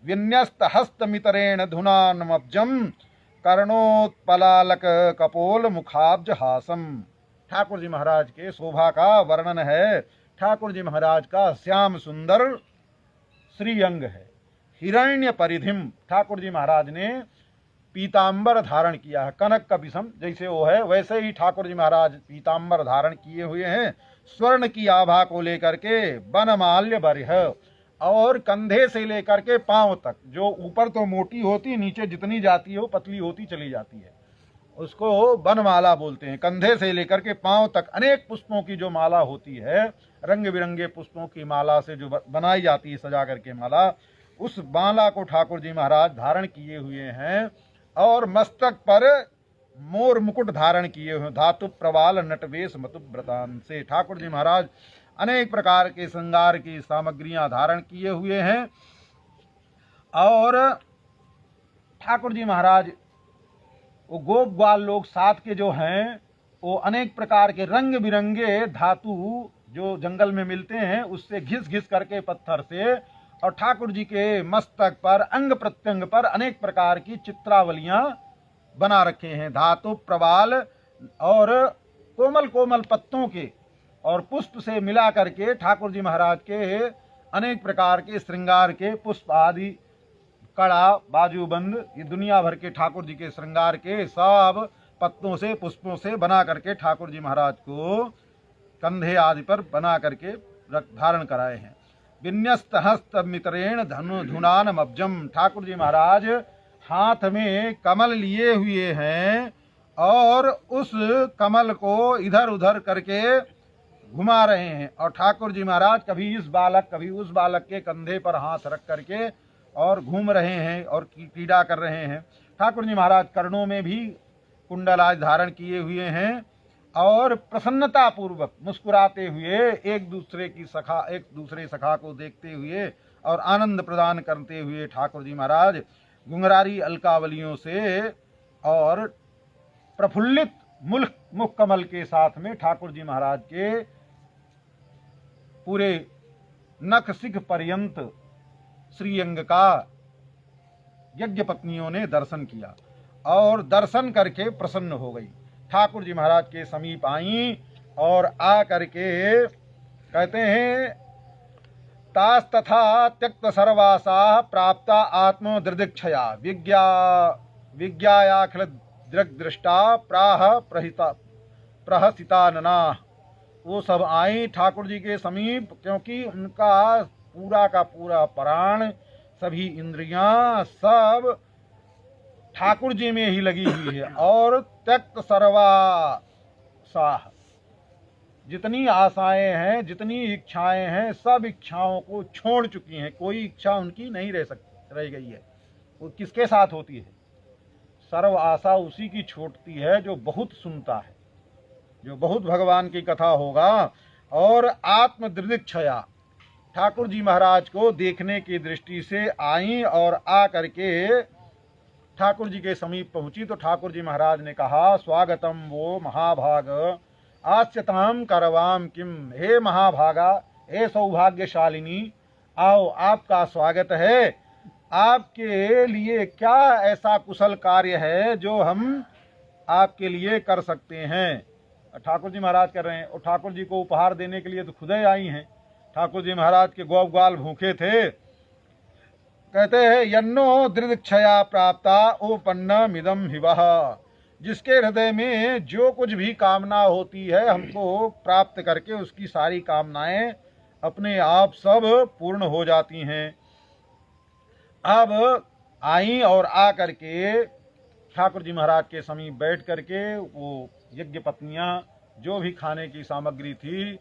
विन्यस्त हस्तमितरेण धुनानमब्जम कर्णोत्पलालक कपोल मुखाब्ज हासम। ठाकुर जी महाराज के शोभा का वर्णन है। ठाकुर जी महाराज का श्याम सुंदर श्रीअंग है। हिरण्य परिधिम, ठाकुर जी महाराज ने पीतांबर धारण किया है, कनक का विषम जैसे वो है वैसे ही ठाकुर जी महाराज पीतांबर धारण किए हुए हैं, स्वर्ण की आभा को लेकर के वनमाल्य बरिह, और कंधे से लेकर के पांव तक, जो ऊपर तो मोटी होती, नीचे जितनी जाती है वो पतली होती चली जाती है, उसको वनमाला बोलते हैं। कंधे से लेकर के पांव तक अनेक पुष्पों की जो माला होती है, रंग बिरंगे पुष्पों की माला से जो बनाई जाती है सजा करके माला, उस माला को ठाकुर जी महाराज धारण किए हुए हैं, और मस्तक पर मोर मुकुट धारण किए हुए, धातु प्रवाल नटवेश मधुव्रतान से ठाकुर जी महाराज अनेक प्रकार के श्रृंगार की सामग्रियां धारण किए हुए हैं। और ठाकुर जी महाराज वो गोप ग्वाल लोग साथ के जो हैं, वो अनेक प्रकार के रंग बिरंगे धातु जो जंगल में मिलते हैं उससे घिस घिस करके पत्थर से, और ठाकुर जी के मस्तक पर अंग प्रत्यंग पर अनेक प्रकार की चित्रावलियां बना रखे हैं, धातु प्रवाल और कोमल कोमल पत्तों के और पुष्प से मिला करके ठाकुर जी महाराज के अनेक प्रकार के श्रृंगार के पुष्प आदि, कड़ा, बाजूबंद, ये दुनिया भर के ठाकुर जी के श्रृंगार के सब पत्तों से पुष्पों से बना करके ठाकुर जी महाराज को कंधे आदि पर बना करके धारण कराए हैं। विन्यस्त हस्त मित्रेण धनु धुनान अब्जम, ठाकुर जी महाराज हाथ में कमल लिए हुए हैं और उस कमल को इधर उधर करके घुमा रहे हैं, और ठाकुर जी महाराज कभी इस बालक कभी उस बालक के कंधे पर हाथ रख करके और घूम रहे हैं और क्रीड़ा कर रहे हैं। ठाकुर जी महाराज कर्णों में भी कुंडल आज धारण किए हुए हैं और प्रसन्नता पूर्वक मुस्कुराते हुए एक दूसरे सखा को देखते हुए और आनंद प्रदान करते हुए ठाकुर जी महाराज गुंगरारी अलकावलियों से और प्रफुल्लित मुख कमल के साथ में ठाकुर जी महाराज के पूरे नख शिख पर्यंत श्रीअंग का यज्ञ पत्नियों ने दर्शन किया और दर्शन करके प्रसन्न हो गई। ठाकुर जी महाराज के समीप आई और आ करके कहते हैं तास तथा त्यक्त सर्वासा प्राप्ता आत्म दृदिक्षया विज्ञायाखिल दृष्टा प्राह प्रहसितानना। वो सब आई ठाकुर जी के समीप, क्योंकि उनका पूरा का पूरा प्राण, सभी इंद्रियां सब ठाकुर जी में ही लगी हुई है। और त्यक्त सर्वासाह, जितनी आशाएं हैं, जितनी इच्छाएं हैं, सब इच्छाओं को छोड़ चुकी हैं। कोई इच्छा उनकी नहीं रह गई है। वो किसके साथ होती है? सर्व आशा उसी की छूटती है जो बहुत सुनता है, जो बहुत भगवान की कथा होगा। और आत्म दृदिक्षया, ठाकुर जी महाराज को देखने की दृष्टि से आई और आ करके ठाकुर जी के समीप पहुंची तो ठाकुर जी महाराज ने कहा, स्वागतम वो महाभाग आस्यताम करवाम किम। हे महाभागा, हे सौभाग्यशालिनी, आओ आपका स्वागत है। आपके लिए क्या ऐसा कुशल कार्य है जो हम आपके लिए कर सकते हैं? ठाकुर जी महाराज कर रहे हैं और ठाकुर जी को उपहार देने के लिए तो खुद ही आई हैं। ठाकुर जी महाराज के गौ ग्वाल भूखे थे। कहते हैं यन्नो दृदिक्षया प्राप्ता ओपन्न मिदम हिवः। जिसके हृदय में जो कुछ भी कामना होती है हमको प्राप्त करके उसकी सारी कामनाएं अपने आप सब पूर्ण हो जाती हैं। अब आई और आ करके ठाकुर जी महाराज के समीप बैठ करके वो यज्ञ पत्नियां जो भी खाने की सामग्री थी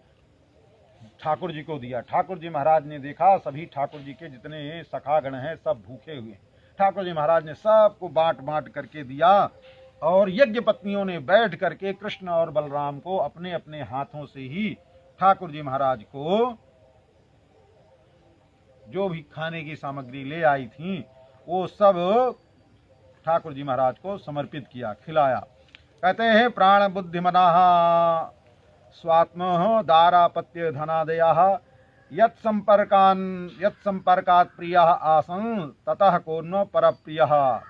ठाकुर जी को दिया। ठाकुर जी महाराज ने देखा सभी ठाकुर जी के जितने सखागण हैं सब भूखे हुए। ठाकुर जी महाराज ने सबको बांट बांट करके दिया और यज्ञ पत्नियों ने बैठ करके कृष्ण और बलराम को अपने अपने हाथों से ही ठाकुर जी महाराज को जो भी खाने की सामग्री ले आई थी वो सब ठाकुर जी महाराज को समर्पित किया, खिलाया। कहते हैं प्राण बुद्धि मनाः स्वात्म दारापत्य धनादयः यत् संपर्कात् प्रियः आसन् ततः कोन्न परप्रियः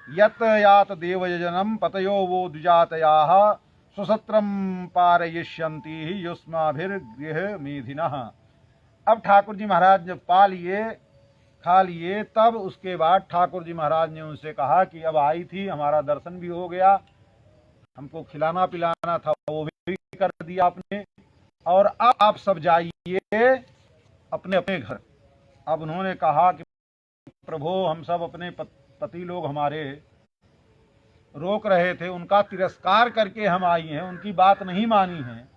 यत् यात देवयजनम पतयो वो द्विजातयाः सुसत्रम पारयिष्यन्ति युष्माभिर्गृह मेधिनः। अब ठाकुर जी महाराज जब पा लिए, खा लिए, तब उसके बाद ठाकुर जी महाराज ने उनसे कहा कि अब आई थी, हमारा दर्शन भी हो गया, हमको खिलाना पिलाना था वो भी कर दिया आपने, और अब आप सब जाइए अपने अपने घर। अब उन्होंने कहा कि प्रभु हम सब अपने पति लोग हमारे रोक रहे थे, उनका तिरस्कार करके हम आई हैं, उनकी बात नहीं मानी है।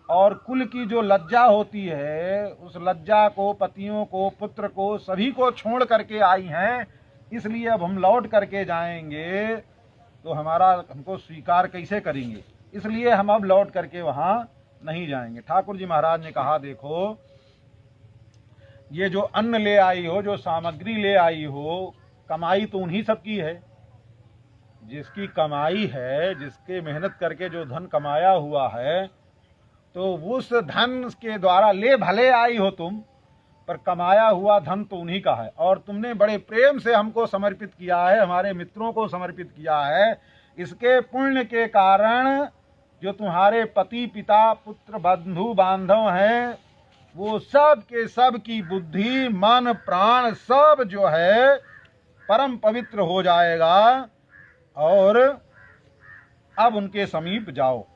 और कुल की जो लज्जा होती है उस लज्जा को, पतियों को, पुत्र को, सभी को छोड़ करके आई हैं। इसलिए अब हम लौट करके जाएंगे तो हमको स्वीकार कैसे करेंगे, इसलिए हम अब लौट करके वहां नहीं जाएंगे। ठाकुर जी महाराज ने कहा देखो ये जो अन्न ले आई हो, जो सामग्री ले आई हो, कमाई तो उन्हीं सबकी है। जिसकी कमाई है, जिसके मेहनत करके जो धन कमाया हुआ है, तो उस धन के द्वारा ले भले आई हो तुम, पर कमाया हुआ धन तो उन्हीं का है। और तुमने बड़े प्रेम से हमको समर्पित किया है, हमारे मित्रों को समर्पित किया है। इसके पुण्य के कारण जो तुम्हारे पति, पिता, पुत्र, बंधु बांधव हैं, वो सब के सब की बुद्धि, मन, प्राण सब जो है परम पवित्र हो जाएगा। और अब उनके समीप जाओ।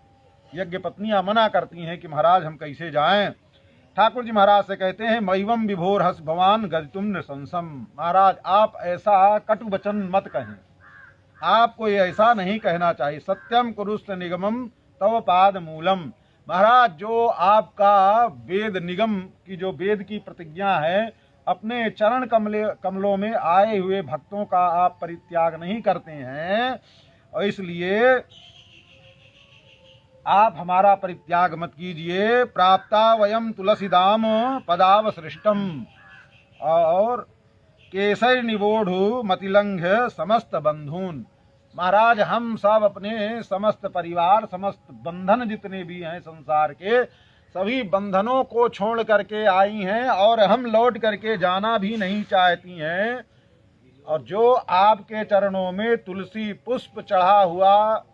यज्ञ पत्नियां मना करती हैं कि महाराज हम कैसे जाएं। ठाकुर जी महाराज से कहते हैं मैवम विभोर हस भवान गदितुम नृशंसम। महाराज आप ऐसा कटु वचन मत कहें, आपको ये ऐसा नहीं कहना चाहिए। सत्यम कुरुस्त निगमम तव पाद मूलम। महाराज जो आपका वेद निगम की, जो वेद की प्रतिज्ञा है, अपने चरण कमलों में आए हुए भक्तों का आप परित्याग नहीं करते हैं, और इसलिए आप हमारा परित्याग मत कीजिए। प्राप्ता वयम तुलसीदाम पदावसृष्टम, और केसर निबोधु मतिलंघ समस्त बंधून। महाराज, हम सब अपने समस्त परिवार, समस्त बंधन जितने भी हैं संसार के, सभी बंधनों को छोड़ करके आई हैं और हम लौट करके जाना भी नहीं चाहती हैं। और जो आपके चरणों में तुलसी पुष्प चढ़ा हुआ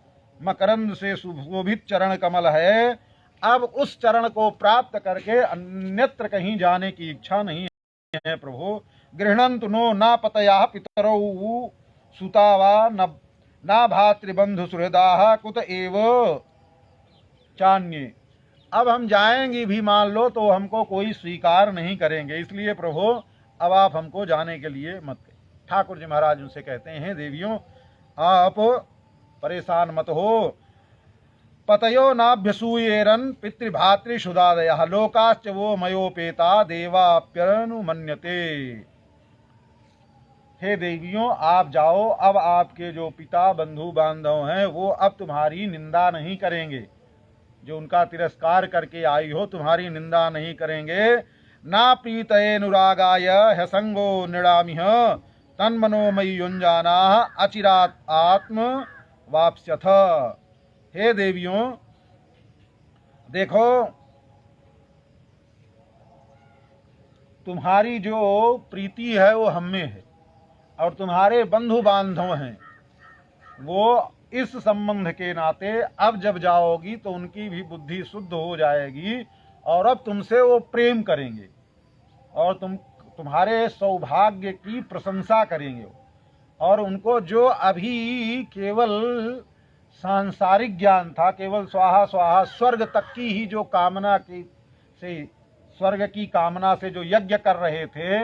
मकरंद से सुशोभित चरण कमल है, अब उस चरण को प्राप्त करके अन्यत्र कहीं जाने की इच्छा नहीं है प्रभु। गृह्णन्तु नो ना पतया पितरौ सुता वा ना भातृबंधु सुहृदाः कुत एव चान्ये। अब हम जाएंगे भी मान लो तो हमको कोई स्वीकार नहीं करेंगे, इसलिए प्रभु अब आप हमको जाने के लिए मत कहिए। ठाकुर जी महाराज उनसे कहते हैं, देवियों आप परेशान मत हो। पतयो नाभ्यसूयेरन पितृभातृशुदादयः लोकाश्च वो मयोपेता देवाप्यनुमन्यते। हे देवियों आप जाओ, अब आपके जो पिता बंधु बांधव हैं वो अब तुम्हारी निंदा नहीं करेंगे, जो उनका तिरस्कार करके आई हो तुम्हारी निंदा नहीं करेंगे। ना प्रीतयेनुरागाय ह्यसंगो नृणामिह तन्मनोमयी युञ्जाना अचिरात आत्म वाप्स्यथ। हे देवियों देखो, तुम्हारी जो प्रीति है वो हम में है, और तुम्हारे बंधु बांधव हैं वो इस संबंध के नाते अब जब जाओगी तो उनकी भी बुद्धि शुद्ध हो जाएगी, और अब तुमसे वो प्रेम करेंगे और तुम्हारे सौभाग्य की प्रशंसा करेंगे। और उनको जो अभी केवल सांसारिक ज्ञान था, केवल स्वाहा स्वाहा स्वर्ग तक की ही जो कामना की से, स्वर्ग की कामना से जो यज्ञ कर रहे थे,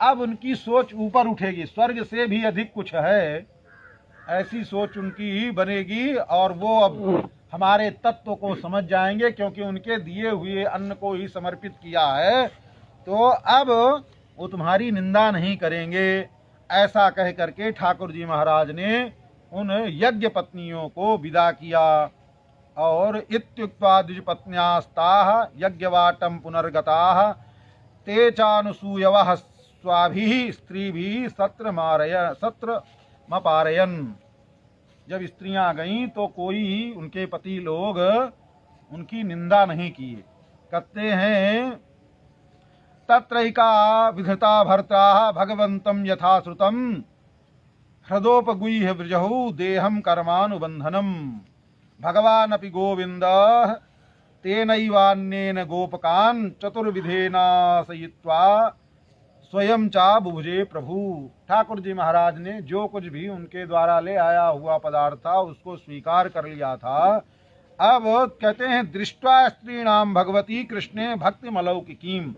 अब उनकी सोच ऊपर उठेगी, स्वर्ग से भी अधिक कुछ है, ऐसी सोच उनकी बनेगी। और वो अब हमारे तत्व को समझ जाएंगे, क्योंकि उनके दिए हुए अन्न को ही समर्पित किया है, तो अब वो तुम्हारी निंदा नहीं करेंगे। ऐसा कह करके ठाकुर जी महाराज ने उन यज्ञ पत्नियों को विदा किया। और इत्युक्त्वा द्विजपत्न्यास्ताः यज्ञवाटं पुनर्गताः ते चानुसूयवः स्वाभिः स्त्रीभिः सत्रमपारयन्। जब स्त्रियां गईं तो कोई उनके पति लोग उनकी निंदा नहीं किए। कहते हैं तत्रैका विधता भर्ता भगवन्तं यथा श्रुतं हृदोपगुह्य वृजहु देहं कर्मानुबन्धनम्। भगवानपि गोविन्दः तेनैवान्येन गोपकान् चतुर्विधेनाशयित्वा स्वयं चा बुभुजे प्रभु। ठाकुर जी महाराज ने जो कुछ भी उनके द्वारा ले आया हुआ पदार्थ था उसको स्वीकार कर लिया था। अब कहते हैं दृष्ट्वा स्त्रीणाम भगवती कृष्णे भक्ति अलौकिकीम।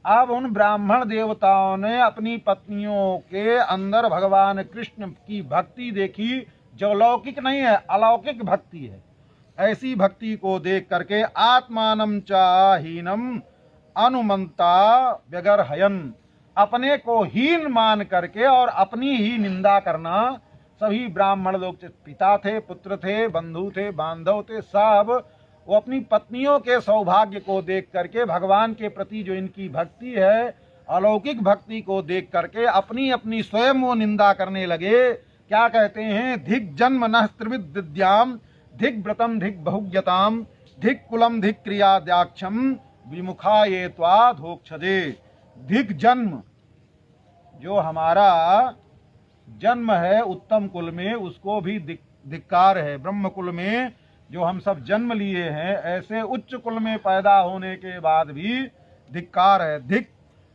अब उन ब्राह्मण देवताओं ने अपनी पत्नियों के अंदर भगवान कृष्ण की भक्ति देखी, जो लौकिक नहीं है, अलौकिक भक्ति है। ऐसी भक्ति को देख करके आत्मानं च हीनम अनुमंता व्यगरहयन्, अपने को हीन मान करके और अपनी ही निंदा करना। सभी ब्राह्मण लोग पिता थे, पुत्र थे, बंधु थे, बांधव थे, सब वो अपनी पत्नियों के सौभाग्य को देख करके भगवान के प्रति जो इनकी भक्ति है, अलौकिक भक्ति को देख करके अपनी अपनी स्वयं वो निंदा करने लगे। क्या कहते हैं, धिक जन्म नः त्रिविध विद्याम धिक व्रतम धिक बहुज्ञताम धिक कुलम धिक क्रियाद्याक्षम विमुखा ये त्वाधोक्षदे। धिक जन्म, जो हमारा जन्म है उत्तम कुल में, उसको भी धिक्कार है। ब्रह्म कुल में जो हम सब जन्म लिए हैं, ऐसे उच्च कुल में पैदा होने के बाद भी धिक्कार है। धिक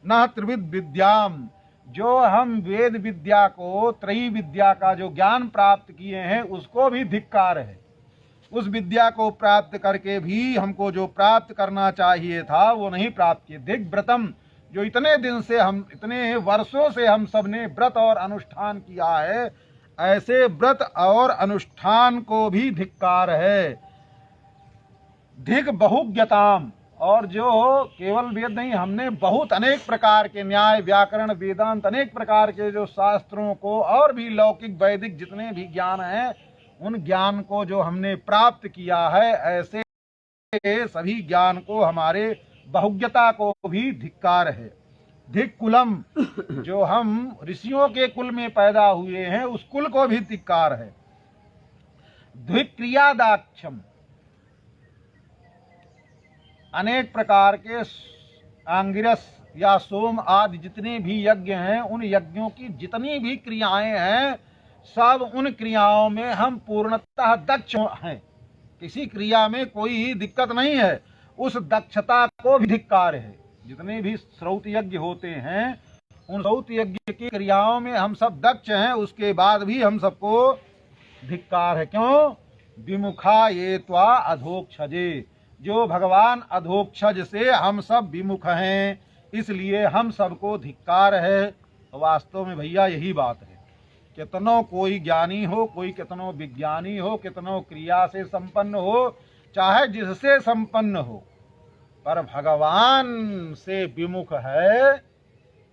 न त्रिविध विद्याम, जो हम वेद विद्या को, त्रयी विद्या का जो ज्ञान प्राप्त किए हैं, उसको भी धिक्कार है। उस विद्या को प्राप्त करके भी हमको जो प्राप्त करना चाहिए था वो नहीं प्राप्त किए। धिक व्रतम, जो इतने दिन से हम, इतने वर्षों से हम सब ने व्रत और अनुष्ठान किया है, ऐसे व्रत और अनुष्ठान को भी धिक्कार है। धिक बहुज्ञताम, और जो केवल वेद नहीं, हमने बहुत अनेक प्रकार के न्याय, व्याकरण, वेदांत, अनेक प्रकार के जो शास्त्रों को और भी लौकिक वैदिक जितने भी ज्ञान हैं, उन ज्ञान को जो हमने प्राप्त किया है, ऐसे सभी ज्ञान को, हमारे बहुज्ञता को भी धिक्कार है। धिक कुलम, जो हम ऋषियों के कुल में पैदा हुए हैं, उस कुल को भी धिक्कार है। धिक क्रियादाक्षम, अनेक प्रकार के आंगिरस या सोम आदि जितने भी यज्ञ हैं, उन यज्ञों की जितनी भी क्रियाएं हैं, सब उन क्रियाओं में हम पूर्णतः दक्ष हैं। किसी क्रिया में कोई दिक्कत नहीं है, उस दक्षता को भी धिक्कार है। जितने भी श्रौत यज्ञ होते हैं, उन श्रौत यज्ञ की क्रियाओं में हम सब दक्ष हैं, उसके बाद भी हम सबको धिक्कार है। क्यों? विमुखा ये त्वा अधोक्षजे, जो भगवान अधोक्षज से हम सब विमुख हैं, इसलिए हम सबको धिक्कार है। वास्तव में भैया यही बात है। कितनो कोई ज्ञानी हो, कोई कितनो विज्ञानी हो, कितनो क्रिया से संपन्न हो, चाहे जिससे संपन्न हो, पर भगवान से विमुख है,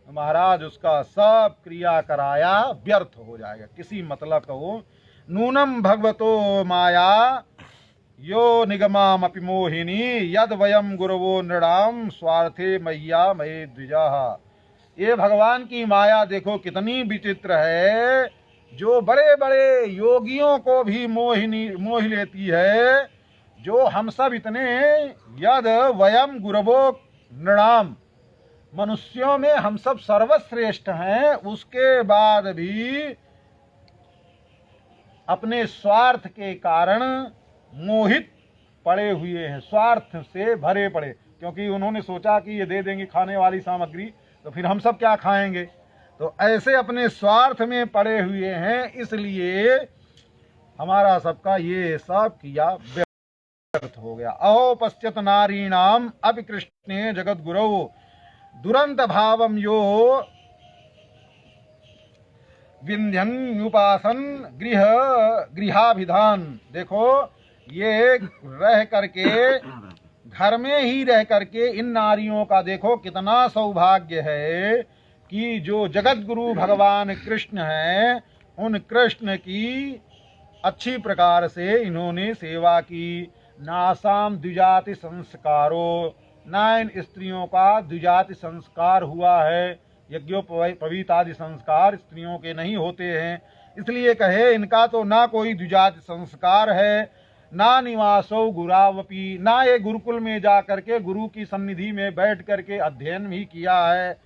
महाराज उसका सब क्रिया कराया व्यर्थ हो जाएगा, किसी मतलब का हो। नूनम भगवतो माया यो निगमामपि मोहिनी यद वयम गुरवो नृणाम स्वार्थे मैया मये द्विजा। ये भगवान की माया देखो कितनी विचित्र है, जो बड़े बड़े योगियों को भी मोह लेती है। जो हम सब इतने, यद वयम गुरवो नृणाम, मनुष्यों में हम सब सर्वश्रेष्ठ हैं, उसके बाद भी अपने स्वार्थ के कारण मोहित पड़े हुए हैं, स्वार्थ से भरे पड़े। क्योंकि उन्होंने सोचा कि ये दे देंगे खाने वाली सामग्री, तो फिर हम सब क्या खाएंगे। तो ऐसे अपने स्वार्थ में पड़े हुए हैं, इसलिए हमारा सबका ये सब किया व्यर्थ हो गया। अहो पश्यत नारीणाम अपि कृष्णे जगत गुरौ दुरंत भावम यो विंध्यन्युपासन गृहाभिधान। देखो, ये रह करके, घर में ही रह करके इन नारियों का देखो कितना सौभाग्य है कि जो जगत गुरु भगवान कृष्ण हैं, उन कृष्ण की अच्छी प्रकार से इन्होंने सेवा की। नासाम द्विजाति संस्कारो, ना इन स्त्रियों का द्विजाति संस्कार हुआ है। यज्ञोपवीत आदि संस्कार स्त्रियों के नहीं होते हैं, इसलिए कहे इनका तो ना कोई द्विजाति संस्कार है, ना निवासो गुरावपी, ना ये गुरुकुल में जा करके गुरु की सन्निधि में बैठ करके अध्ययन भी किया है,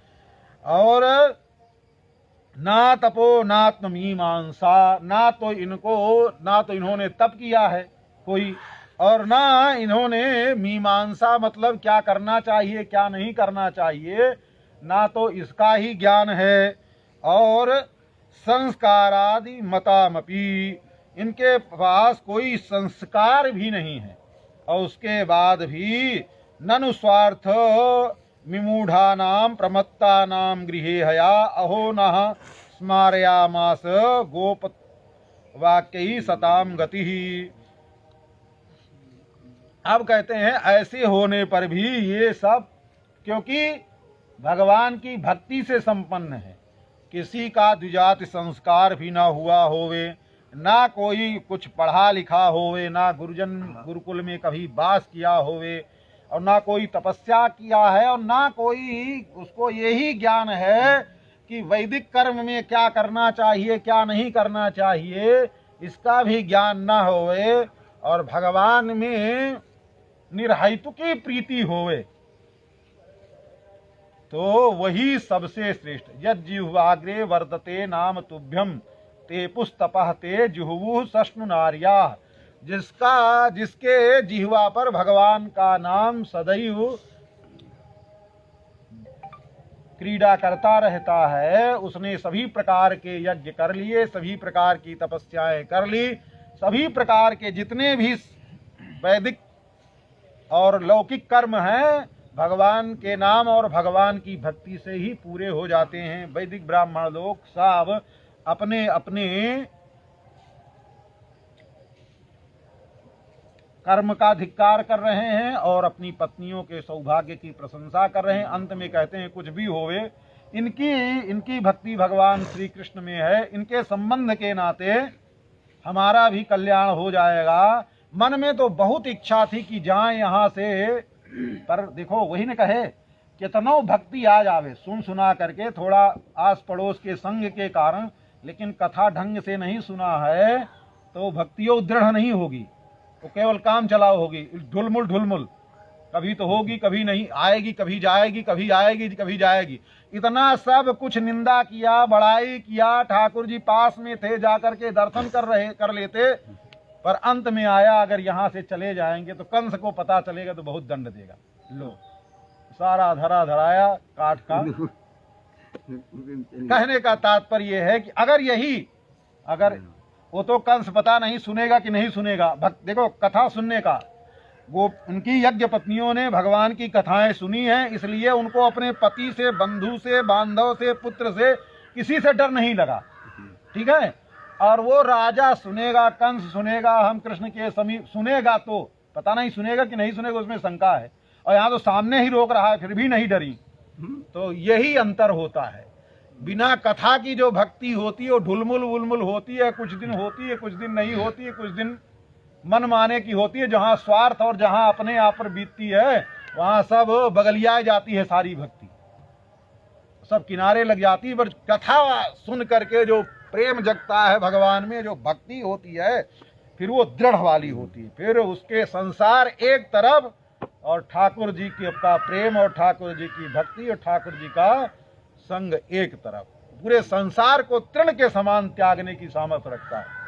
और ना तपो नात्मीमांसा, ना तो इन्होंने तप किया है कोई, और ना इन्होंने मीमांसा मतलब क्या करना चाहिए क्या नहीं करना चाहिए, ना तो इसका ही ज्ञान है। और संस्कारादि मतामपि, इनके पास कोई संस्कार भी नहीं है। और उसके बाद भी ननु स्वार्थ विमूढ़ानाम प्रमत्तानाम गृहे हया अहो नः स्मारयामास गोप वाक्यई सताम गति। अब कहते हैं ऐसे होने पर भी ये सब, क्योंकि भगवान की भक्ति से संपन्न है, किसी का द्विजाति संस्कार भी ना हुआ होवे, ना कोई कुछ पढ़ा लिखा होवे, ना गुरुकुल में कभी वास किया होवे, और ना कोई तपस्या किया है, और ना कोई उसको यही ज्ञान है कि वैदिक कर्म में क्या करना चाहिए क्या नहीं करना चाहिए, इसका भी ज्ञान ना होवे, और भगवान में निर्हेतु की प्रीति होवे, तो वही सबसे श्रेष्ठ। यद जिह्वाग्रे वर्तते नाम तुभ्यम ते पुस्तपः ते जुहुवुः सष्णु नार्या। जिसके जिह्वा पर भगवान का नाम सदैव क्रीड़ा करता रहता है, उसने सभी प्रकार के यज्ञ कर लिए, सभी प्रकार की तपस्याएं कर ली, सभी प्रकार के जितने भी वैदिक और लौकिक कर्म हैं, भगवान के नाम और भगवान की भक्ति से ही पूरे हो जाते हैं। वैदिक ब्राह्मण लोग सब अपने अपने कर्म का धिक्कार कर रहे हैं और अपनी पत्नियों के सौभाग्य की प्रशंसा कर रहे हैं। अंत में कहते हैं कुछ भी होवे, इनकी भक्ति भगवान श्री कृष्ण में है, इनके संबंध के नाते हमारा भी कल्याण हो जाएगा। मन में तो बहुत इच्छा थी कि जाएं यहाँ से, पर देखो वही ने कहे कितनो भक्ति आ जावे सुन सुना करके, थोड़ा आस पड़ोस के संग के कारण, लेकिन कथा ढंग से नहीं सुना है तो भक्तियों दृढ़ नहीं होगी, तो केवल काम चलाओ होगी, ढुलमुल ढुलमुल, कभी तो होगी कभी नहीं, आएगी कभी जाएगी, कभी आएगी कभी जाएगी। इतना सब कुछ निंदा किया, बड़ाई किया, ठाकुर जी पास में थे, जाकर के दर्शन कर लेते, पर अंत में आया अगर यहाँ से चले जाएंगे तो कंस को पता चलेगा तो बहुत दंड देगा। लो सारा धरा धराया काठ का। कहने का तात्पर्य है कि अगर वो तो कंस पता नहीं सुनेगा कि नहीं सुनेगा। देखो कथा सुनने का, वो उनकी यज्ञ पत्नियों ने भगवान की कथाएं सुनी हैं, इसलिए उनको अपने पति से, बंधु से, बांधव से, पुत्र से, किसी से डर नहीं लगा। ठीक है, और वो राजा सुनेगा, कंस सुनेगा, हम कृष्ण के समीप सुनेगा, तो पता नहीं सुनेगा कि नहीं सुनेगा, उसमें शंका है। और यहाँ तो सामने ही रोक रहा है फिर भी नहीं डरी। तो यही अंतर होता है। बिना कथा की जो भक्ति होती है वो ढुलमुल वुलमुल होती है, कुछ दिन होती है, कुछ दिन नहीं होती है, कुछ दिन मन माने की होती है। जहाँ स्वार्थ और जहाँ अपने आप पर बीतती है वहाँ सब बगलियाए जाती है, सारी भक्ति सब किनारे लग जाती है। पर कथा सुन करके जो प्रेम जगता है भगवान में, जो भक्ति होती है, फिर वो दृढ़ वाली होती है। फिर उसके संसार एक तरफ और ठाकुर जी का प्रेम और ठाकुर जी की भक्ति और ठाकुर जी का संग एक तरफ, पूरे संसार को तृण के समान त्यागने की सामर्थ्य रखता है।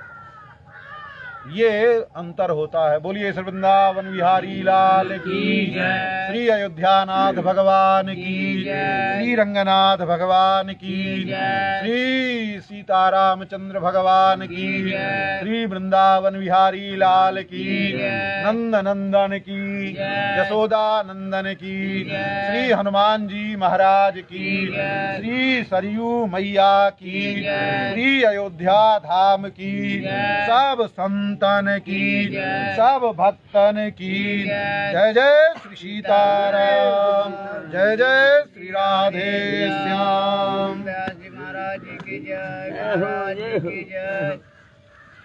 ये अंतर होता है। बोलिए श्री वृंदावन बिहारी लाल की जय, श्री अयोध्यानाथ भगवान की जय, श्री रंगनाथ भगवान की जय, श्री सीतारामचंद्र भगवान की जय, श्री वृंदावन बिहारी लाल की जय, नंद नंदन की जय, यशोदा नंदन की जय, श्री हनुमान जी महाराज की जय, श्री सरयू मैया की जय, श्री अयोध्या धाम की जय, सब संतन की, सब भक्तन की जय। जय श्री सीताराम, जय जय श्री राधे श्याम। महाराज की जय, महाराज की जय।